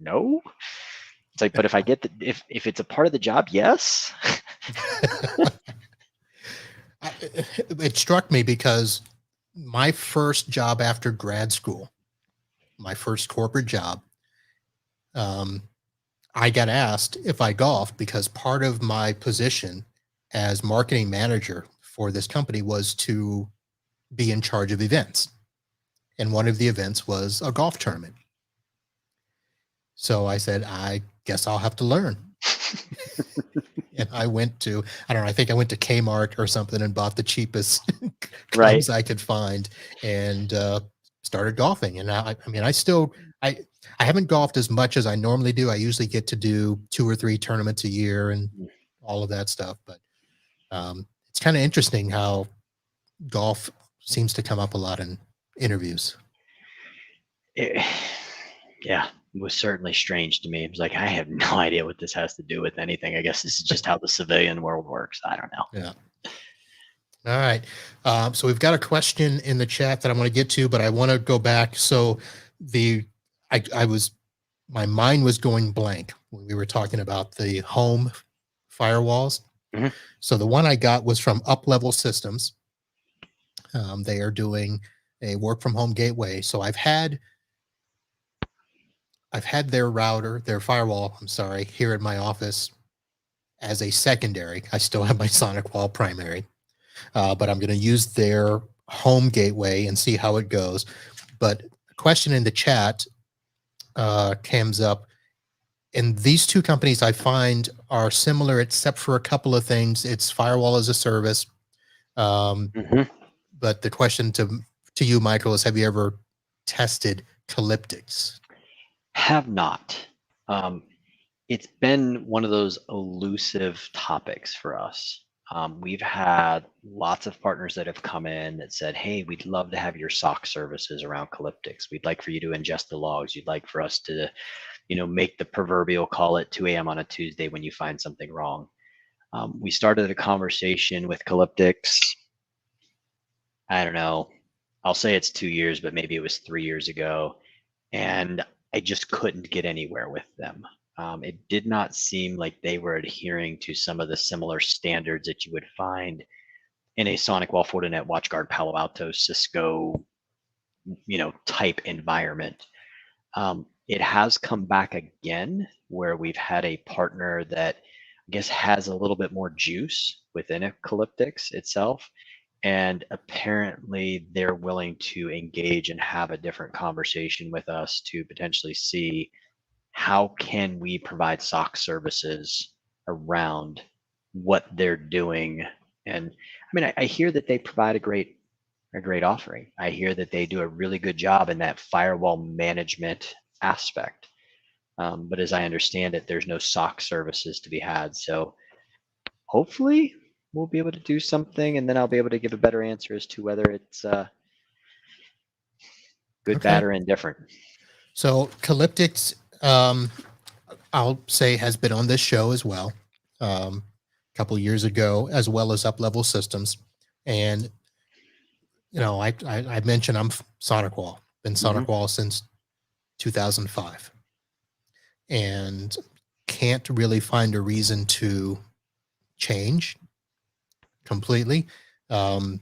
no. It's like, but if I get if it's a part of the job, yes. It struck me because my first job after grad school, my first corporate job, I got asked if I golfed because part of my position as marketing manager for this company was to be in charge of events. And one of the events was a golf tournament. So I said, I guess I'll have to learn. And I went to, I don't know, I think I went to Kmart or something and bought the cheapest clubs I could find and started golfing. And I mean, I haven't golfed as much as I normally do. I usually get to do 2 or 3 tournaments a year and all of that stuff. But it's kind of interesting how golf seems to come up a lot in interviews. Yeah, it was certainly strange to me. It was like, I have no idea what this has to do with anything. I guess this is just how the civilian world works. I don't know. Yeah. All right. So we've got a question in the chat that I want to get to, but I want to go back. So my mind was going blank when we were talking about the home firewalls. Mm-hmm. So the one I got was from Up Level Systems. They are doing a work from home gateway. So I've had their router, their firewall, I'm sorry, here at my office as a secondary. I still have my SonicWall primary, but I'm going to use their home gateway and see how it goes. But a question in the chat comes up, and these two companies I find are similar except for a couple of things. It's firewall as a service. But the question to you, Michael, is have you ever tested Calyptics? Have not. It's been one of those elusive topics for us. We've had lots of partners that have come in that said, hey, we'd love to have your SOC services around Calyptics. We'd like for you to ingest the logs. You'd like for us to, make the proverbial call at 2 a.m. on a Tuesday when you find something wrong. We started a conversation with Calyptics. I don't know. I'll say it's 2 years, but maybe it was 3 years ago. And I just couldn't get anywhere with them. It did not seem like they were adhering to some of the similar standards that you would find in a SonicWall, Fortinet, WatchGuard, Palo Alto, Cisco, type environment. It has come back again where we've had a partner that I guess has a little bit more juice within Calyptics itself. And apparently they're willing to engage and have a different conversation with us to potentially see, how can we provide SOC services around what they're doing? And I mean, I hear that they provide a great offering. I hear that they do a really good job in that firewall management aspect. But as I understand it, there's no SOC services to be had. So hopefully we'll be able to do something, and then I'll be able to give a better answer as to whether it's good, Okay. bad, or indifferent. So Calyptics, I'll say, has been on this show as well, a couple years ago, as well as Up Level Systems. And I mentioned I'm SonicWall, been SonicWall since 2005, and can't really find a reason to change completely. I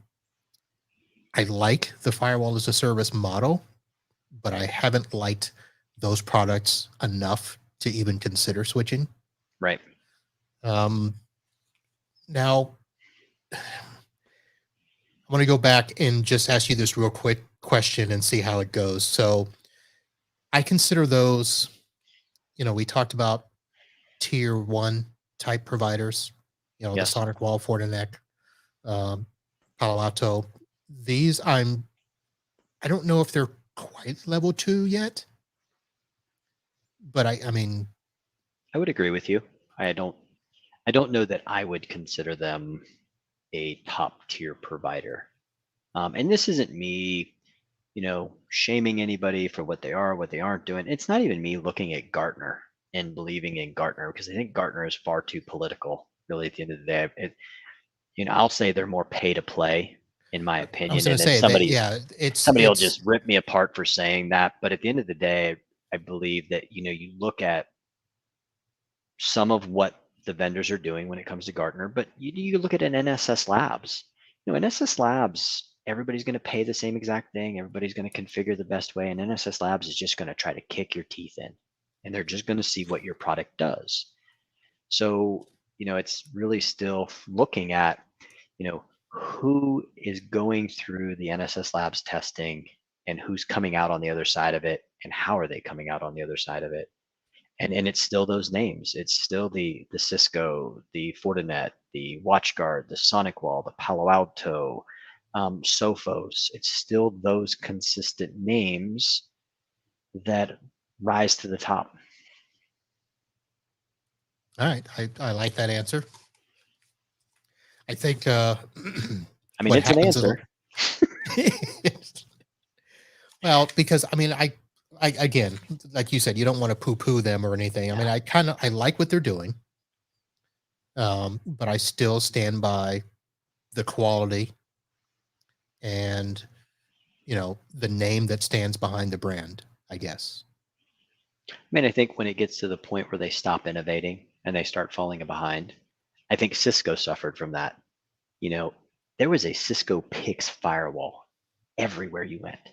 like the firewall as a service model, but I haven't liked those products enough to even consider switching. Right. Now, I want to go back and just ask you this real quick question and see how it goes. So I consider those, we talked about tier one type providers, the Yes. SonicWall, Fortinet, Palo Alto. These I don't know if they're quite level 2 yet, but I mean, I would agree with you. I don't know that I would consider them a top tier provider. And this isn't me, shaming anybody for what they are, what they aren't doing. It's not even me looking at Gartner and believing in Gartner, because I think Gartner is far too political, really, at the end of the day. I'll say they're more pay to play, in my I opinion. was going And to then say that, yeah, somebody will just rip me apart for saying that. But at the end of the day, I believe that, you look at some of what the vendors are doing when it comes to Gartner, but you look at an NSS Labs. NSS Labs, everybody's going to pay the same exact thing. Everybody's going to configure the best way, and NSS Labs is just going to try to kick your teeth in, and they're just going to see what your product does. So, it's really still looking at, who is going through the NSS Labs testing and who's coming out on the other side of it, and how are they coming out on the other side of it. And it's still those names. It's still the Cisco, the Fortinet, the WatchGuard, the SonicWall, the Palo Alto, Sophos. It's still those consistent names that rise to the top. All right. I like that answer. I think I mean, what it's an happens answer. well, because I mean, I again, like you said, you don't want to poo-poo them or anything. I mean, I like what they're doing, but I still stand by the quality and the name that stands behind the brand, I guess. I mean, I think when it gets to the point where they stop innovating and they start falling behind, I think Cisco suffered from that. There was a Cisco Pix firewall everywhere you went.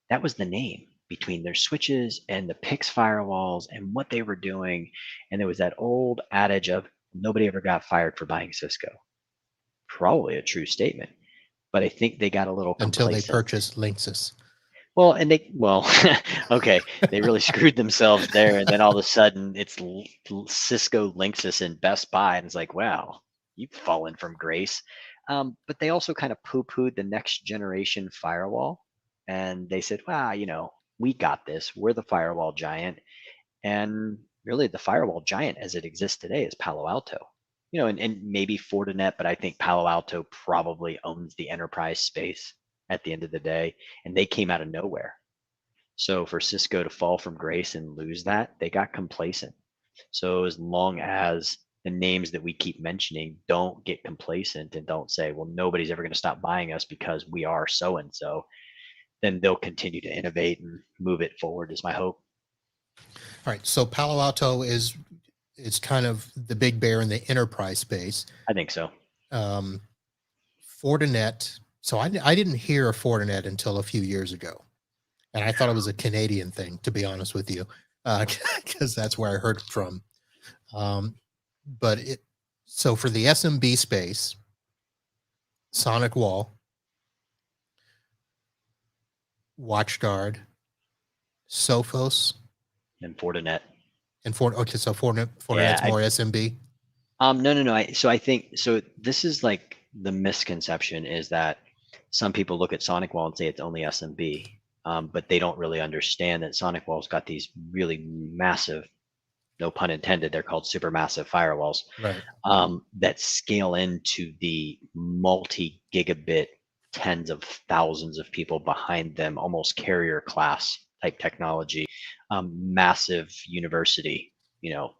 That was the name between their switches and the Pix firewalls and what they were doing. And there was that old adage of nobody ever got fired for buying Cisco. Probably a true statement, but I think they got a little Until they complacent. purchased Linksys. Well, okay, they really screwed themselves there. And then all of a sudden it's Cisco, Linksys, and Best Buy. And it's like, wow, you've fallen from grace. But they also kind of poo-pooed the next generation firewall. And they said, wow, we got this. We're the firewall giant. And really the firewall giant as it exists today is Palo Alto. And maybe Fortinet, but I think Palo Alto probably owns the enterprise space at the end of the day. And they came out of nowhere. So for Cisco to fall from grace and lose that, they got complacent. So as long as the names that we keep mentioning don't get complacent and don't say, well, nobody's ever going to stop buying us because we are so and so, then they'll continue to innovate and move it forward, is my hope. All right. So Palo Alto is kind of the big bear in the enterprise space. I think so. Fortinet. So I didn't hear of Fortinet until a few years ago. And I thought it was a Canadian thing, to be honest with you, because that's where I heard it from. But so for the SMB space, SonicWall, WatchGuard, Sophos, And Fortinet. And okay, so Fortinet's Yeah. more SMB. No. So I think so. This is like the misconception is that some people look at SonicWall and say it's only SMB, but they don't really understand that SonicWall's got these really massive, no pun intended, they're called supermassive firewalls Right. that scale into the multi-gigabit, tens of thousands of people behind them, almost carrier class type technology, massive university,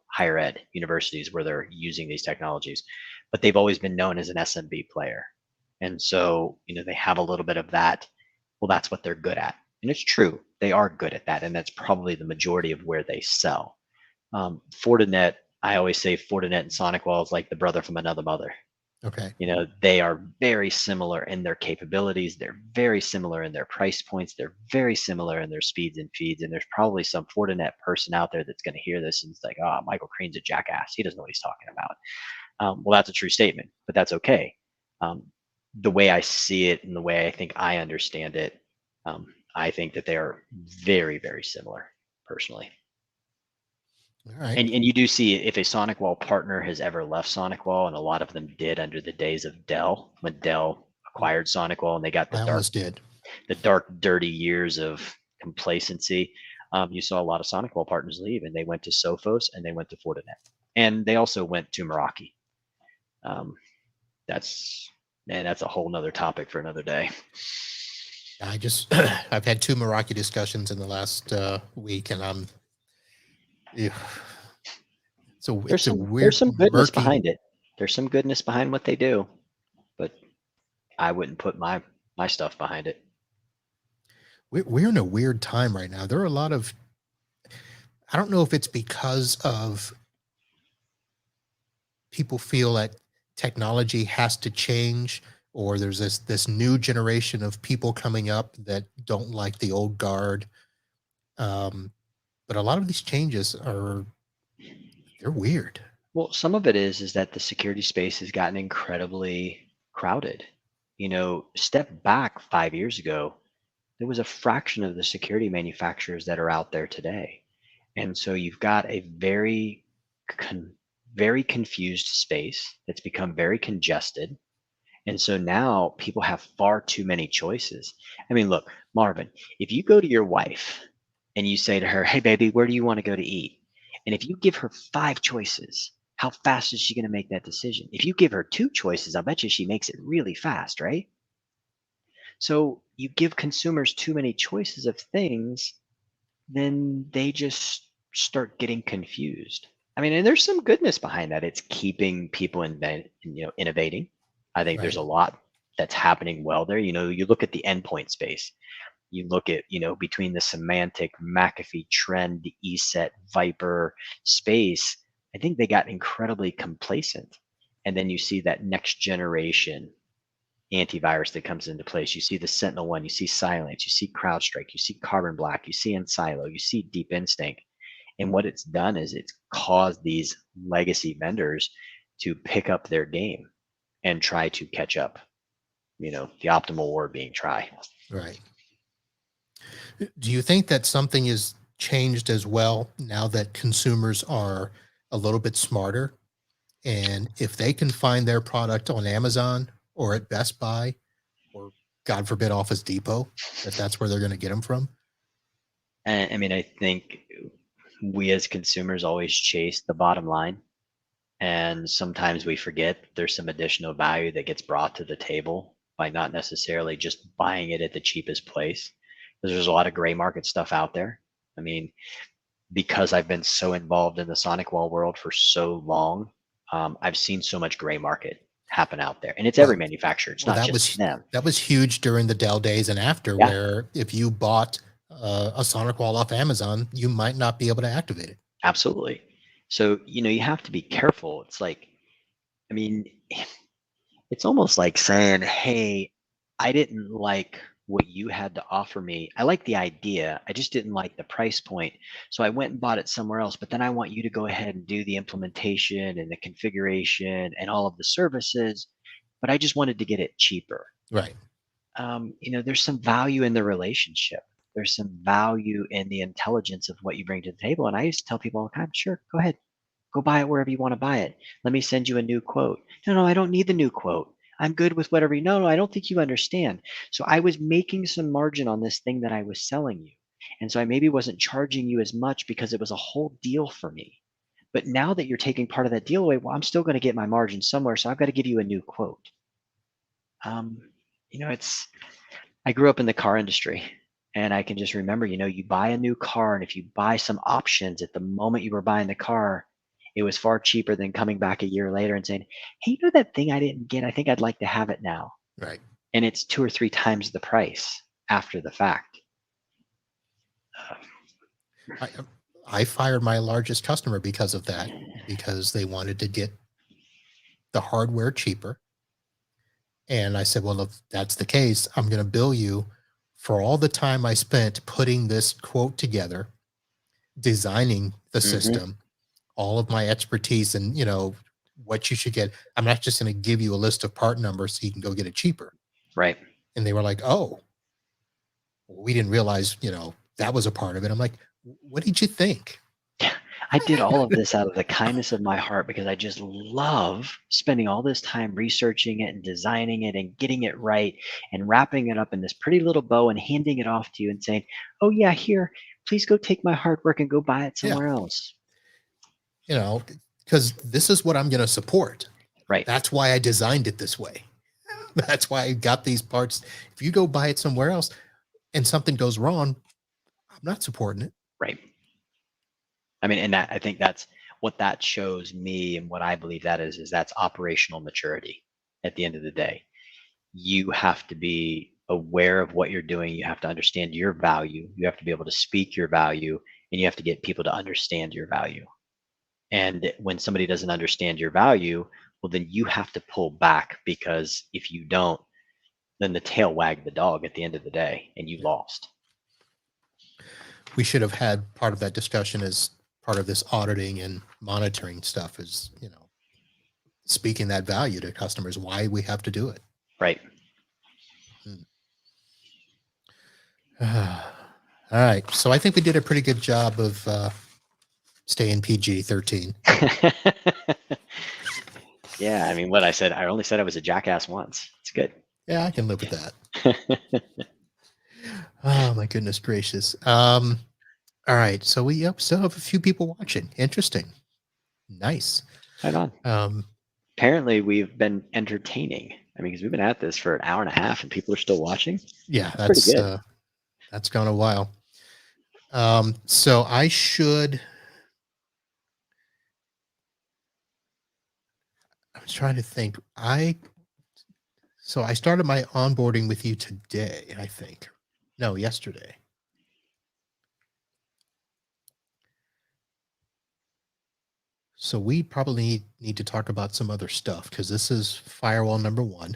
higher ed universities where they're using these technologies, but they've always been known as an SMB player. And so, they have a little bit of that. Well, that's what they're good at. And it's true, they are good at that. And that's probably the majority of where they sell. Fortinet, I always say Fortinet and SonicWall is like the brother from another mother. Okay. They are very similar in their capabilities. They're very similar in their price points. They're very similar in their speeds and feeds. And there's probably some Fortinet person out there that's going to hear this and it's like, oh, Michael Crean's a jackass. He doesn't know what he's talking about. Well, that's a true statement, but that's okay. The way I see it and the way I think I understand it, I think that they are very, very similar personally. All right. And you do see if a SonicWall partner has ever left SonicWall, and a lot of them did under the days of Dell, when Dell acquired SonicWall and they got I almost did. the dark, dirty years of complacency. You saw a lot of SonicWall partners leave, and they went to Sophos and they went to Fortinet, and they also went to Meraki. That's a whole nother topic for another day. I've had 2 Meraki discussions in the last week, and so it's a weird, there's some goodness murky. behind it. There's some goodness behind what they do, but I wouldn't put my stuff behind it. We're in a weird time right now. There are a lot of, I don't know if it's because of people feel that technology has to change, or there's this new generation of people coming up that don't like the old guard. But a lot of these changes they're weird. Well, some of it is that the security space has gotten incredibly crowded. Step back 5 years ago, there was a fraction of the security manufacturers that are out there today. And so you've got a very, very confused space that's become very congested. And so now people have far too many choices. I mean, look, Marvin, if you go to your wife and you say to her, hey, baby, where do you want to go to eat? And if you give her 5 choices, how fast is she going to make that decision? If you give her 2 choices, I bet you she makes it really fast, right? So you give consumers too many choices of things, then they just start getting confused. I mean, and there's some goodness behind that. It's keeping people innovating. I think there's a lot that's happening well there. You look at the endpoint space. You look at, between the Symantec, McAfee, Trend, the ESET, Viper space, I think they got incredibly complacent. And then you see that next generation antivirus that comes into place. You see the SentinelOne, you see Silence, you see CrowdStrike, you see Carbon Black, you see Ensilo, you see Deep Instinct. And what it's done is it's caused these legacy vendors to pick up their game and try to catch up. The optimal word being try. Right. Do you think that something is changed as well now that consumers are a little bit smarter? And if they can find their product on Amazon or at Best Buy, or God forbid Office Depot, that's where they're going to get them from? And I mean, I think we as consumers always chase the bottom line. And sometimes we forget there's some additional value that gets brought to the table by not necessarily just buying it at the cheapest place. Because there's a lot of gray market stuff out there. I mean, because I've been so involved in the SonicWall world for so long, I've seen so much gray market happen out there. And it's every manufacturer. It's not just them. That was huge during the Dell days and after, where if you bought a SonicWall off Amazon, you might not be able to activate it. Absolutely. So, you have to be careful. It's like, I mean, it's almost like saying, hey, I didn't like what you had to offer me. I like the idea. I just didn't like the price point. So I went and bought it somewhere else. But then I want you to go ahead and do the implementation and the configuration and all of the services. But I just wanted to get it cheaper. Right. There's some value in the relationship. there's some value in the intelligence of what you bring to the table. And I used to tell people all the time, sure, go ahead, go buy it wherever you want to buy it. Let me send you a new quote. No, I don't need the new quote. I'm good with whatever you know. No, I don't think you understand. So I was making some margin on this thing that I was selling you. And so I maybe wasn't charging you as much because it was a whole deal for me. But now that you're taking part of that deal away, well, I'm still going to get my margin somewhere. So I've got to give you a new quote. Um, it's I grew up in the car industry, and I can just remember, you buy a new car, and if you buy some options at the moment you were buying the car, it was far cheaper than coming back a year later and saying, hey, that thing I didn't get, I think I'd like to have it now. Right. And it's 2 or 3 times the price after the fact. I fired my largest customer because of that, because they wanted to get the hardware cheaper. And I said, well, if that's the case, I'm going to bill you for all the time I spent putting this quote together, designing the system, all of my expertise, and what you should get. I'm not just going to give you a list of part numbers so you can go get it cheaper. Right. And they were like, oh, we didn't realize, that was a part of it. I'm like, what did you think? I did all of this out of the kindness of my heart because I just love spending all this time researching it and designing it and getting it right and wrapping it up in this pretty little bow and handing it off to you and saying, oh yeah, here, please go take my hard work and go buy it somewhere else. Because this is what I'm going to support. Right. That's why I designed it this way. That's why I got these parts. If you go buy it somewhere else and something goes wrong, I'm not supporting it. Right. I mean, and I think that's what that shows me, and what I believe that is that's operational maturity. At the end of the day, you have to be aware of what you're doing. You have to understand your value. You have to be able to speak your value, and you have to get people to understand your value. And when somebody doesn't understand your value, well, then you have to pull back, because if you don't, then the tail wagged the dog at the end of the day, and you lost. We should have had part of that discussion as part of this auditing and monitoring stuff, is, speaking that value to customers, why we have to do it. Right. All right. So I think we did a pretty good job of staying PG-13. Yeah. I mean, what I said, I only said I was a jackass once. It's good. Yeah, I can live with that. Oh, my goodness gracious. All right. So we still have a few people watching. Interesting. Nice. Right on. Apparently, we've been entertaining. I mean, because we've been at this for an hour and a half, and people are still watching. Yeah, that's gone a while. So I should. I was trying to think. So I started my onboarding with you today, I think. No, yesterday. So we probably need to talk about some other stuff, because this is firewall number 1.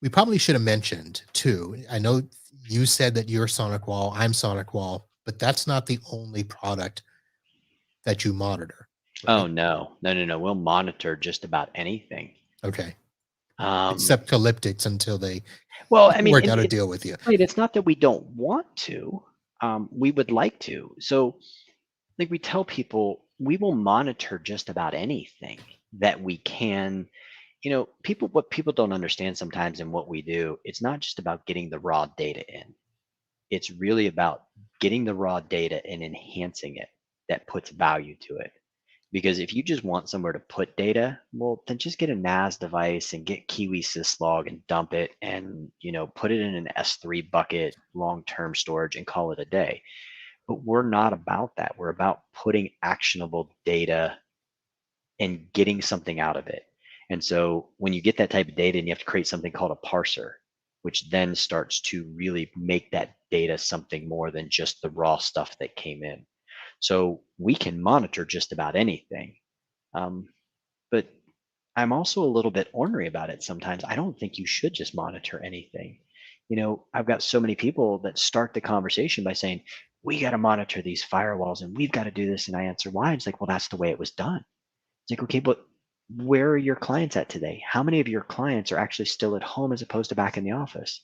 We probably should have mentioned too. I know you said that you're SonicWall, I'm SonicWall, but that's not the only product that you monitor. Right? Oh, no. We'll monitor just about anything. Okay. Except Calyptics, until they work out a deal with you. Right. It's not that we don't want to. We would like to. So like we tell people, we will monitor just about anything that we can. What people don't understand sometimes in what we do, it's not just about getting the raw data in. It's really about getting the raw data and enhancing it that puts value to it. Because if you just want somewhere to put data, well, then just get a NAS device and get Kiwi syslog and dump it, and put it in an S3 bucket, long-term storage, and call it a day. But we're not about that. We're about putting actionable data and getting something out of it. And so when you get that type of data, and you have to create something called a parser, which then starts to really make that data something more than just the raw stuff that came in. So we can monitor just about anything. But I'm also a little bit ornery about it sometimes. I don't think you should just monitor anything. I've got so many people that start the conversation by saying, we got to monitor these firewalls and we've got to do this. And I answer, why? It's like, well, that's the way it was done. It's like, okay, but where are your clients at today? How many of your clients are actually still at home as opposed to back in the office?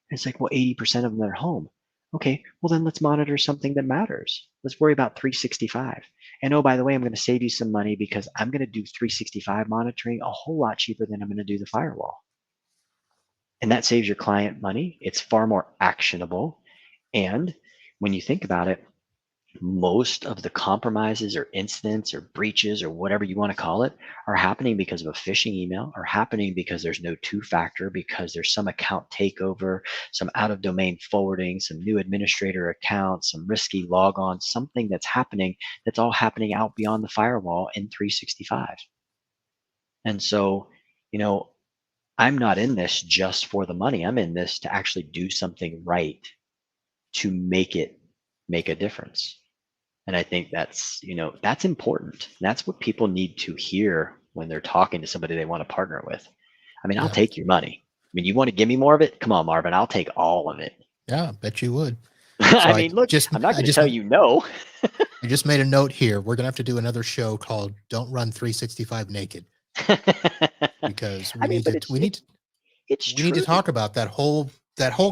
And it's like, well, 80% of them are home. Okay, well then let's monitor something that matters. Let's worry about 365. And oh, by the way, I'm going to save you some money because I'm going to do 365 monitoring a whole lot cheaper than I'm going to do the firewall. And that saves your client money. It's far more actionable. And when you think about it, most of the compromises or incidents or breaches or whatever you want to call it are happening because of a phishing email, or happening because there's no two-factor, because there's some account takeover, some out of domain forwarding, some new administrator account, some risky logon, something that's happening, that's all happening out beyond the firewall in 365. And so, you know, I'm not in this just for the money. I'm in this to actually do something right, to make a difference. And I think that's, that's important. That's what people need to hear when they're talking to somebody they want to partner with. I mean, I'll Yeah. take your money. I mean, you want to give me more of it? Come on, Marvin, I'll take all of it. Yeah, I bet you would. I mean, look, I'm not going to tell you no. I just made a note here. We're gonna have to do another show called "Don't Run 365 Naked" because I mean, but it's we need to true. talk about that whole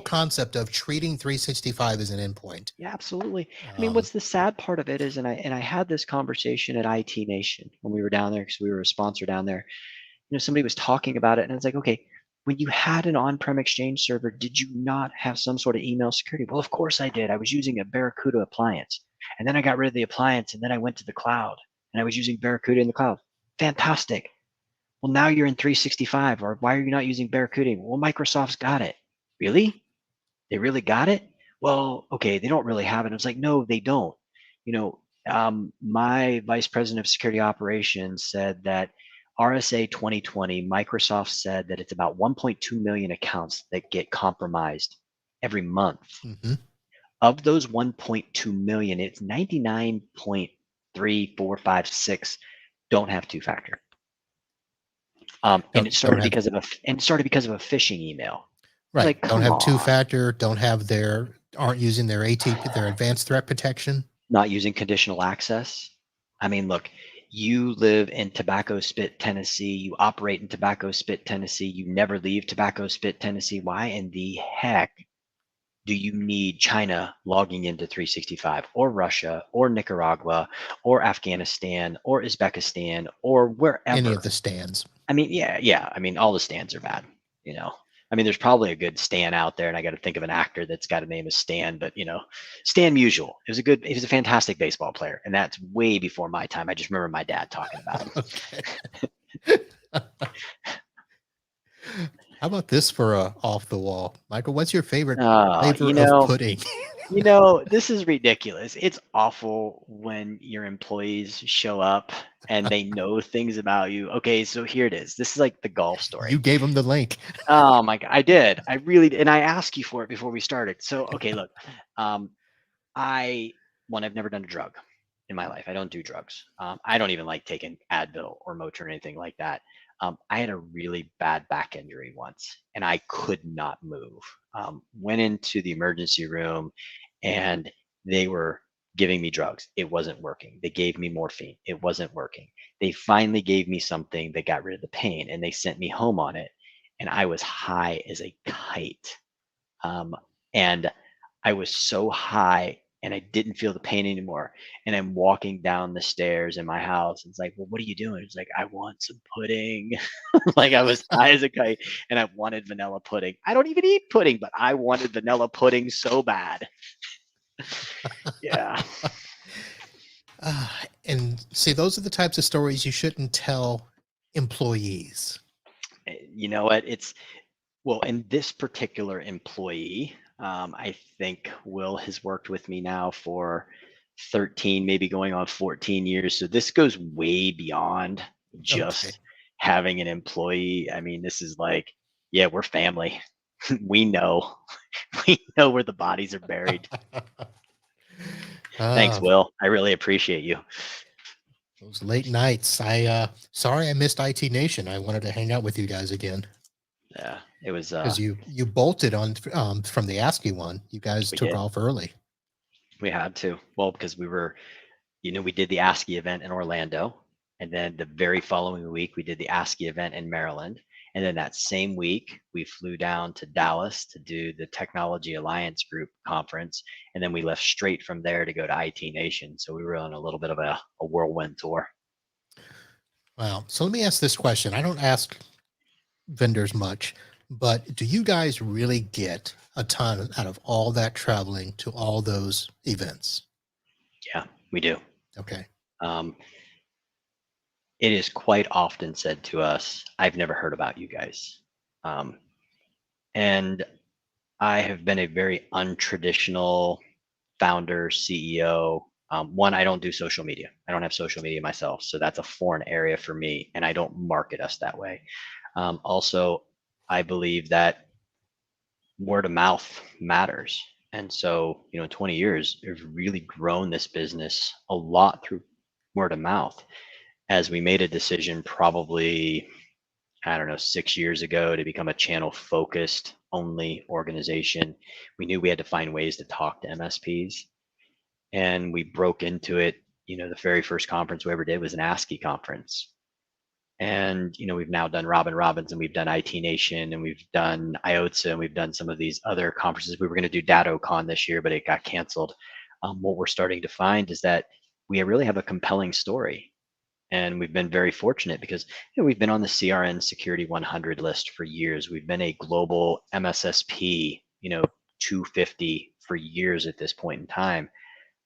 concept of treating 365 as an endpoint. Yeah, absolutely. I mean, what's the sad part of it is, and I had this conversation at IT Nation when we were down there, because we were a sponsor down there. Somebody was talking about it, and it's like, okay, when you had an on-prem Exchange server, did you not have some sort of email security? Well, of course I did. I was using a Barracuda appliance, and then I got rid of the appliance, and then I went to the cloud, and I was using Barracuda in the cloud. Fantastic. Well, now you're in 365, or why are you not using Barracuda? Well, Microsoft's got it. Really? They really got it? Well, okay, they don't really have it. I was like, no, they don't. My vice president of security operations said that RSA 2020, Microsoft said that it's about 1.2 million accounts that get compromised every month. Mm-hmm. Of those 1.2 million, it's 99.3456 don't have two-factor. And it started because of a phishing email. Right. Like, don't have two-factor, aren't using their their advanced threat protection. Not using conditional access. I mean, look, you live in Tobacco Spit, Tennessee. You operate in Tobacco Spit, Tennessee. You never leave Tobacco Spit, Tennessee. Why in the heck do you need China logging into 365, or Russia, or Nicaragua, or Afghanistan, or Uzbekistan, or wherever? Any of the stands. I mean, yeah. I mean, all the stands are bad, I mean, there's probably a good Stan out there, and I got to think of an actor that's got a name as Stan, but Stan Musial. He was a fantastic baseball player, and that's way before my time. I just remember my dad talking about him. How about this for off the wall, Michael? What's your favorite flavor of pudding? This is ridiculous. It's awful when your employees show up and they know things about you. Okay, so here it is. This is like the golf story. You gave them the link. Oh my God, I did. I really did. And I asked you for it before we started. So, okay, look, I've never done a drug in my life. I don't do drugs. I don't even like taking Advil or Motrin or anything like that. I had a really bad back injury once, and I could not move. Went into the emergency room, and they were giving me drugs. It wasn't working. They gave me morphine. It wasn't working. They finally gave me something that got rid of the pain, and they sent me home on it. And I was high as a kite. And I was so high, and I didn't feel the pain anymore. And I'm walking down the stairs in my house. And it's like, well, what are you doing? It's like, I want some pudding. Like, I was high as a kite, and I wanted vanilla pudding. I don't even eat pudding, but I wanted vanilla pudding so bad. Yeah. And see, those are the types of stories you shouldn't tell employees. You know what? And this particular employee, I think Will has worked with me now for 13, maybe going on 14 years. So this goes way beyond just having an employee. I mean, this is like, yeah, we're family. We know where the bodies are buried. Thanks, Will. I really appreciate you. Those late nights. Sorry I missed IT Nation. I wanted to hang out with you guys again. Yeah, it was because you bolted on from the ASCII one. You guys took off early. We had to. Well, because we were, we did the ASCII event in Orlando, and then the very following week we did the ASCII event in Maryland, And then that same week, we flew down to Dallas to do the Technology Alliance Group conference. And then we left straight from there to go to IT Nation. So we were on a little bit of a whirlwind tour. Wow. So let me ask this question. I don't ask vendors much, but do you guys really get a ton out of all that traveling to all those events? Yeah, we do. Okay. Um, it is quite often said to us, I've never heard about you guys. Um, and I have been a very untraditional founder, CEO. One, I don't do social media. I don't have social media myself. So that's a foreign area for me. And I don't market us that way. Also, I believe that word of mouth matters. And so, in 20 years, we've really grown this business a lot through word of mouth. As we made a decision probably, I don't know, 6 years ago to become a channel focused only organization, we knew we had to find ways to talk to MSPs. And we broke into it. The very first conference we ever did was an ASCII conference. And we've now done Robin Robbins, and we've done IT Nation, and we've done IOTSA, and we've done some of these other conferences. We were going to do DattoCon this year, but it got canceled. What we're starting to find is that we really have a compelling story. And we've been very fortunate because we've been on the CRN Security 100 list for years. We've been a global MSSP, 250 for years at this point in time.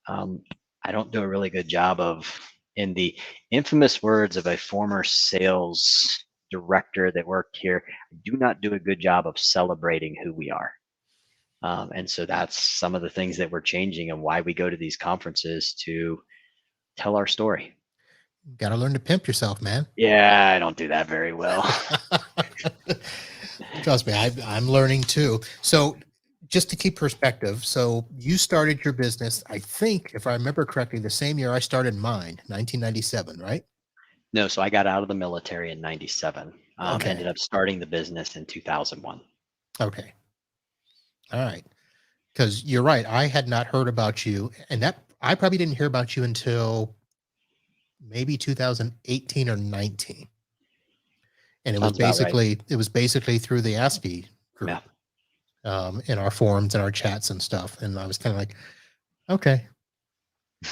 I don't do a really good job of, in the infamous words of a former sales director that worked here, I do not do a good job of celebrating who we are. And so that's some of the things that we're changing and why we go to these conferences to tell our story. Got to learn to pimp yourself, man. Yeah, I don't do that very well. Trust me, I'm learning too. So just to keep perspective, so you started your business, I think, if I remember correctly, the same year I started mine, 1997, right? No, so I got out of the military in 97. Okay. Ended up starting the business in 2001. Okay. All right. Because you're right. I had not heard about you, and that I probably didn't hear about you until maybe 2018 or 19. And Sounds about right. it was basically through the ASCII Yeah. group, in our forums and our chats and stuff. And I was kind of like, okay.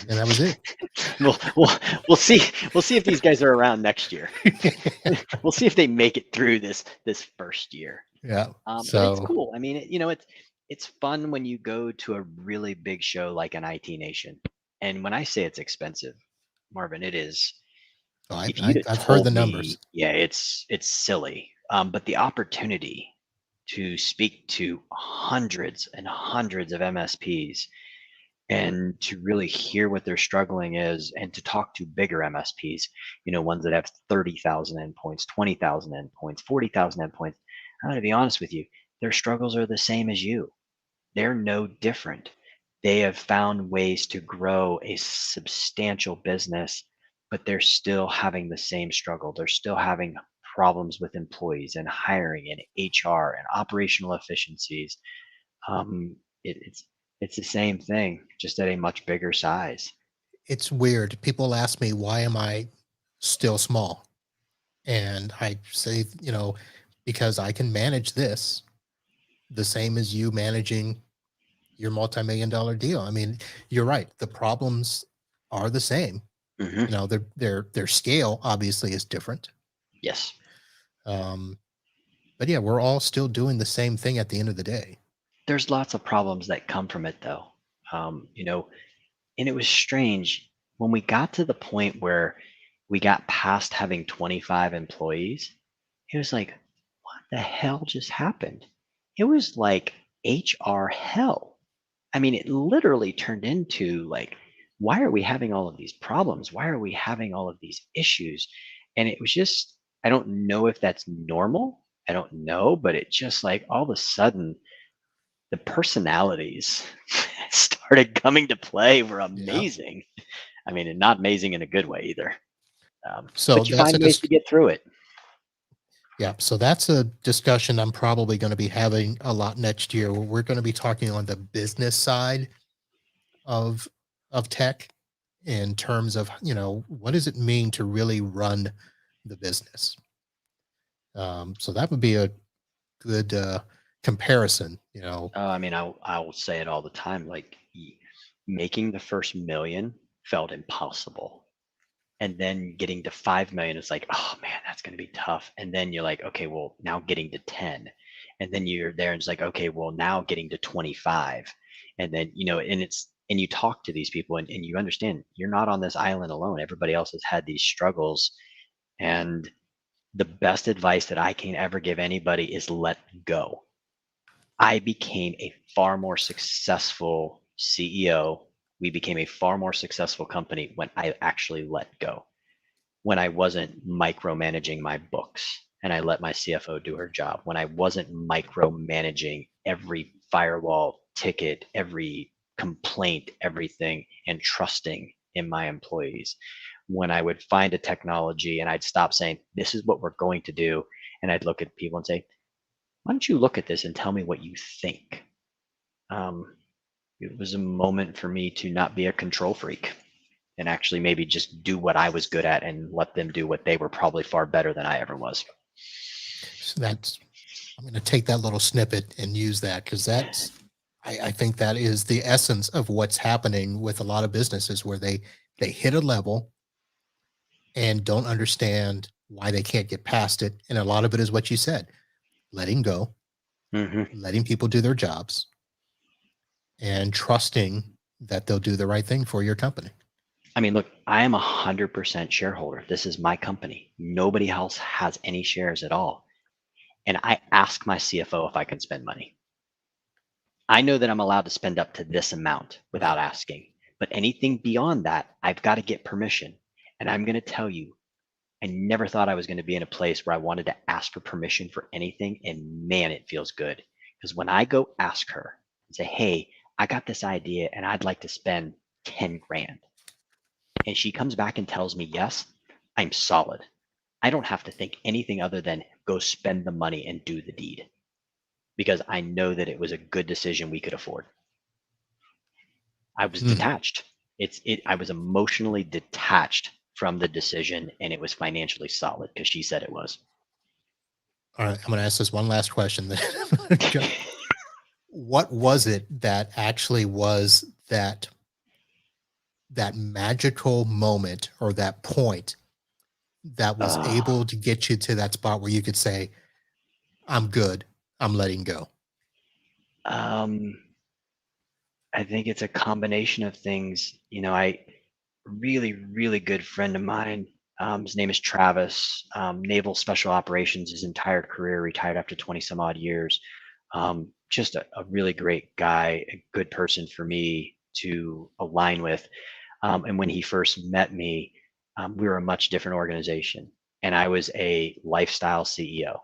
And that was it. we'll, we'll we'll see if these guys are around next year. We'll see if they make it through this first year. Yeah. But it's So cool. I mean, it's fun when you go to a really big show like an IT Nation. And when I say it's expensive, Marvin, it is. oh, If you'd have I've heard the told me, numbers. yeah, it's silly. But the opportunity to speak to hundreds and hundreds of MSPs and to really hear what their struggling is and to talk to bigger MSPs, ones that have 30,000 endpoints, 20,000 endpoints, 40,000 endpoints. I'm going to be honest with you, their struggles are the same as you. They're no different. They have found ways to grow a substantial business, but they're still having the same struggle. They're still having problems with employees and hiring and HR and operational efficiencies. Um, it's the same thing, just at a much bigger size. It's weird. People ask me, why am I still small? And I say, because I can manage this the same as you managing your multi-million dollar deal. I mean, you're right. The problems are the same. Hmm. Their scale obviously is different. Yes. Um, but yeah, we're all still doing the same thing at the end of the day. There's lots of problems that come from it, though. And it was strange when we got to the point where we got past having 25 employees. It was like, what the hell just happened? It was like HR hell. I mean, it literally turned into like, why are we having all of these problems? Why are we having all of these issues? And it was just, I don't know if that's normal. I don't know, but it just like all of a sudden, the personalities started coming to play were Yeah. amazing. I mean, and not amazing in a good way either. So But you that's find a ways to get through it. yeah. So that's a discussion I'm probably going to be having a lot next year. Where we're going to be talking on the business side of tech in terms of what does it mean to really run the business. So that would be a good comparison, I mean, I will say it all the time. Like making the first million felt impossible. And then getting to 5 million is like, oh man, that's going to be tough. And then you're like, okay, well, now getting to 10. And then you're there and it's like, okay, well, now getting to 25. And then, and you talk to these people and you understand you're not on this island alone. Everybody else has had these struggles. And the best advice that I can ever give anybody is let go. I became a far more successful CEO. We became a far more successful company when I actually let go, when I wasn't micromanaging my books and I let my CFO do her job, when I wasn't micromanaging every firewall ticket, every complaint, everything, and trusting in my employees, when I would find a technology and I'd stop saying, this is what we're going to do. And I'd look at people and say, why don't you look at this and tell me what you think? It was a moment for me to not be a control freak and actually maybe just do what I was good at and let them do what they were probably far better than I ever was. So I'm going to take that little snippet and use that because I think that is the essence of what's happening with a lot of businesses where they hit a level and don't understand why they can't get past it. And a lot of it is what you said, letting go, letting people do their jobs, and trusting that they'll do the right thing for your company. I mean, look, I am 100% shareholder. This is my company. Nobody else has any shares at all. And I ask my CFO if I can spend money. I know that I'm allowed to spend up to this amount without asking, but anything beyond that, I've got to get permission. And I'm going to tell you, I never thought I was going to be in a place where I wanted to ask for permission for anything. And man, it feels good. Because when I go ask her and say, hey, I got this idea and I'd like to spend 10 grand. And she comes back and tells me, yes, I'm solid. I don't have to think anything other than go spend the money and do the deed because I know that it was a good decision we could afford. I was detached. I was emotionally detached from the decision and it was financially solid because she said it was. All right. I'm going to ask this one last question. What was it that actually was that magical moment or that point that was able to get you to that spot where you could say, I'm good, I'm letting go? I think it's a combination of things. I really, really good friend of mine. His name is Travis. Naval Special Operations. His entire career, retired after 20 some odd years. Just a really great guy, a good person for me to align with. And when he first met me, we were a much different organization, and I was a lifestyle CEO.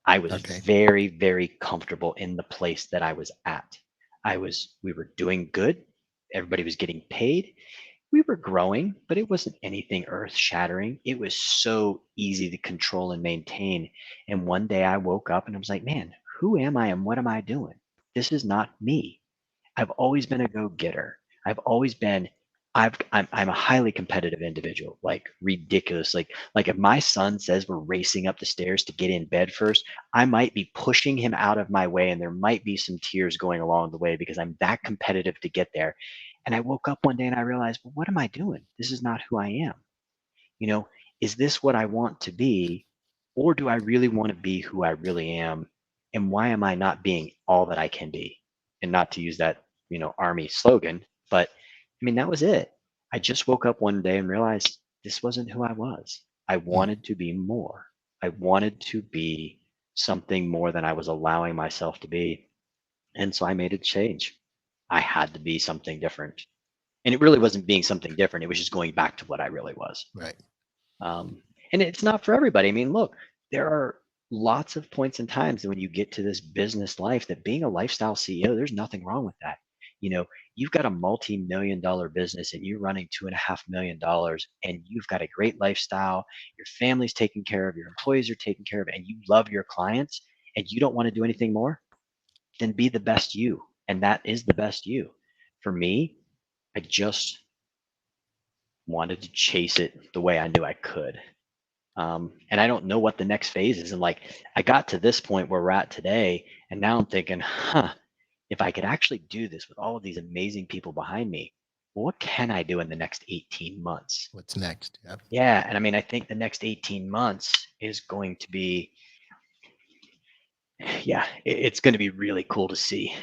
I was very, very comfortable in the place that I was at. We were doing good. Everybody was getting paid. We were growing, but it wasn't anything earth shattering. It was so easy to control and maintain. And one day I woke up and I was like, man, who am I and what am I doing? This is not me. I've always been a go-getter. I've always been I'm a highly competitive individual, like ridiculous. Like if my son says we're racing up the stairs to get in bed first, I might be pushing him out of my way and there might be some tears going along the way because I'm that competitive to get there. And I woke up one day and I realized, well, what am I doing? This is not who I am. You know, is this what I want to be? Or do I really want to be who I really am? And why am I not being all that I can be? And not to use that, army slogan, but I mean, that was it. I just woke up one day and realized this wasn't who I was. I wanted to be more. I wanted to be something more than I was allowing myself to be. And so I made a change. I had to be something different. And it really wasn't being something different. It was just going back to what I really was. Right. And it's not for everybody. I mean, look, there are lots of points and times when you get to this business life that being a lifestyle CEO, there's nothing wrong with that. You've got a multi-million-dollar business and you're running $2.5 million and you've got a great lifestyle. Your family's taken care of, your employees are taken care of, and you love your clients and you don't want to do anything more, then be the best you. And that is the best you. For me, I just wanted to chase it the way I knew I could. And I don't know what the next phase is. And like, I got to this point where we're at today, and now I'm thinking, if I could actually do this with all of these amazing people behind me, well, what can I do in the next 18 months? What's next? Yep. Yeah. And I mean, I think the next 18 months is going to be, it's going to be really cool to see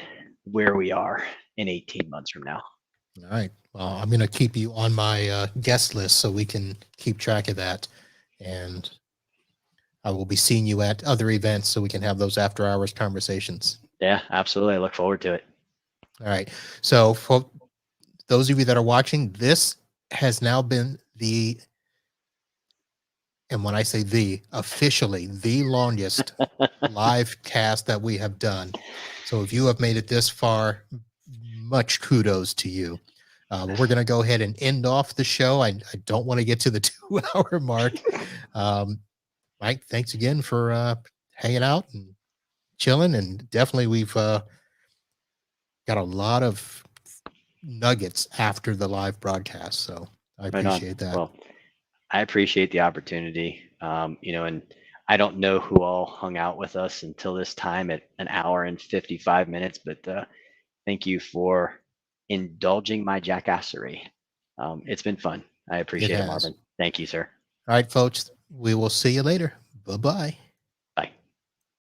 where we are in 18 months from now. All right. Well, I'm going to keep you on my guest list so we can keep track of that. And I will be seeing you at other events so we can have those after hours conversations. Yeah, absolutely. I look forward to it. All right. So for those of you that are watching, this has now been and when I say officially the longest live cast that we have done. So if you have made it this far, much kudos to you. But we're going to go ahead and end off the show. I don't want to get to the 2-hour mark. Mike, thanks again for hanging out and chilling. And definitely we've got a lot of nuggets after the live broadcast. So I appreciate that. Well, I appreciate the opportunity. And I don't know who all hung out with us until this time at 1 hour and 55 minutes, but thank you for indulging my jackassery. It's been fun. I appreciate it, Marvin. Thank you, sir. All right, folks, we will see you later. Bye-bye.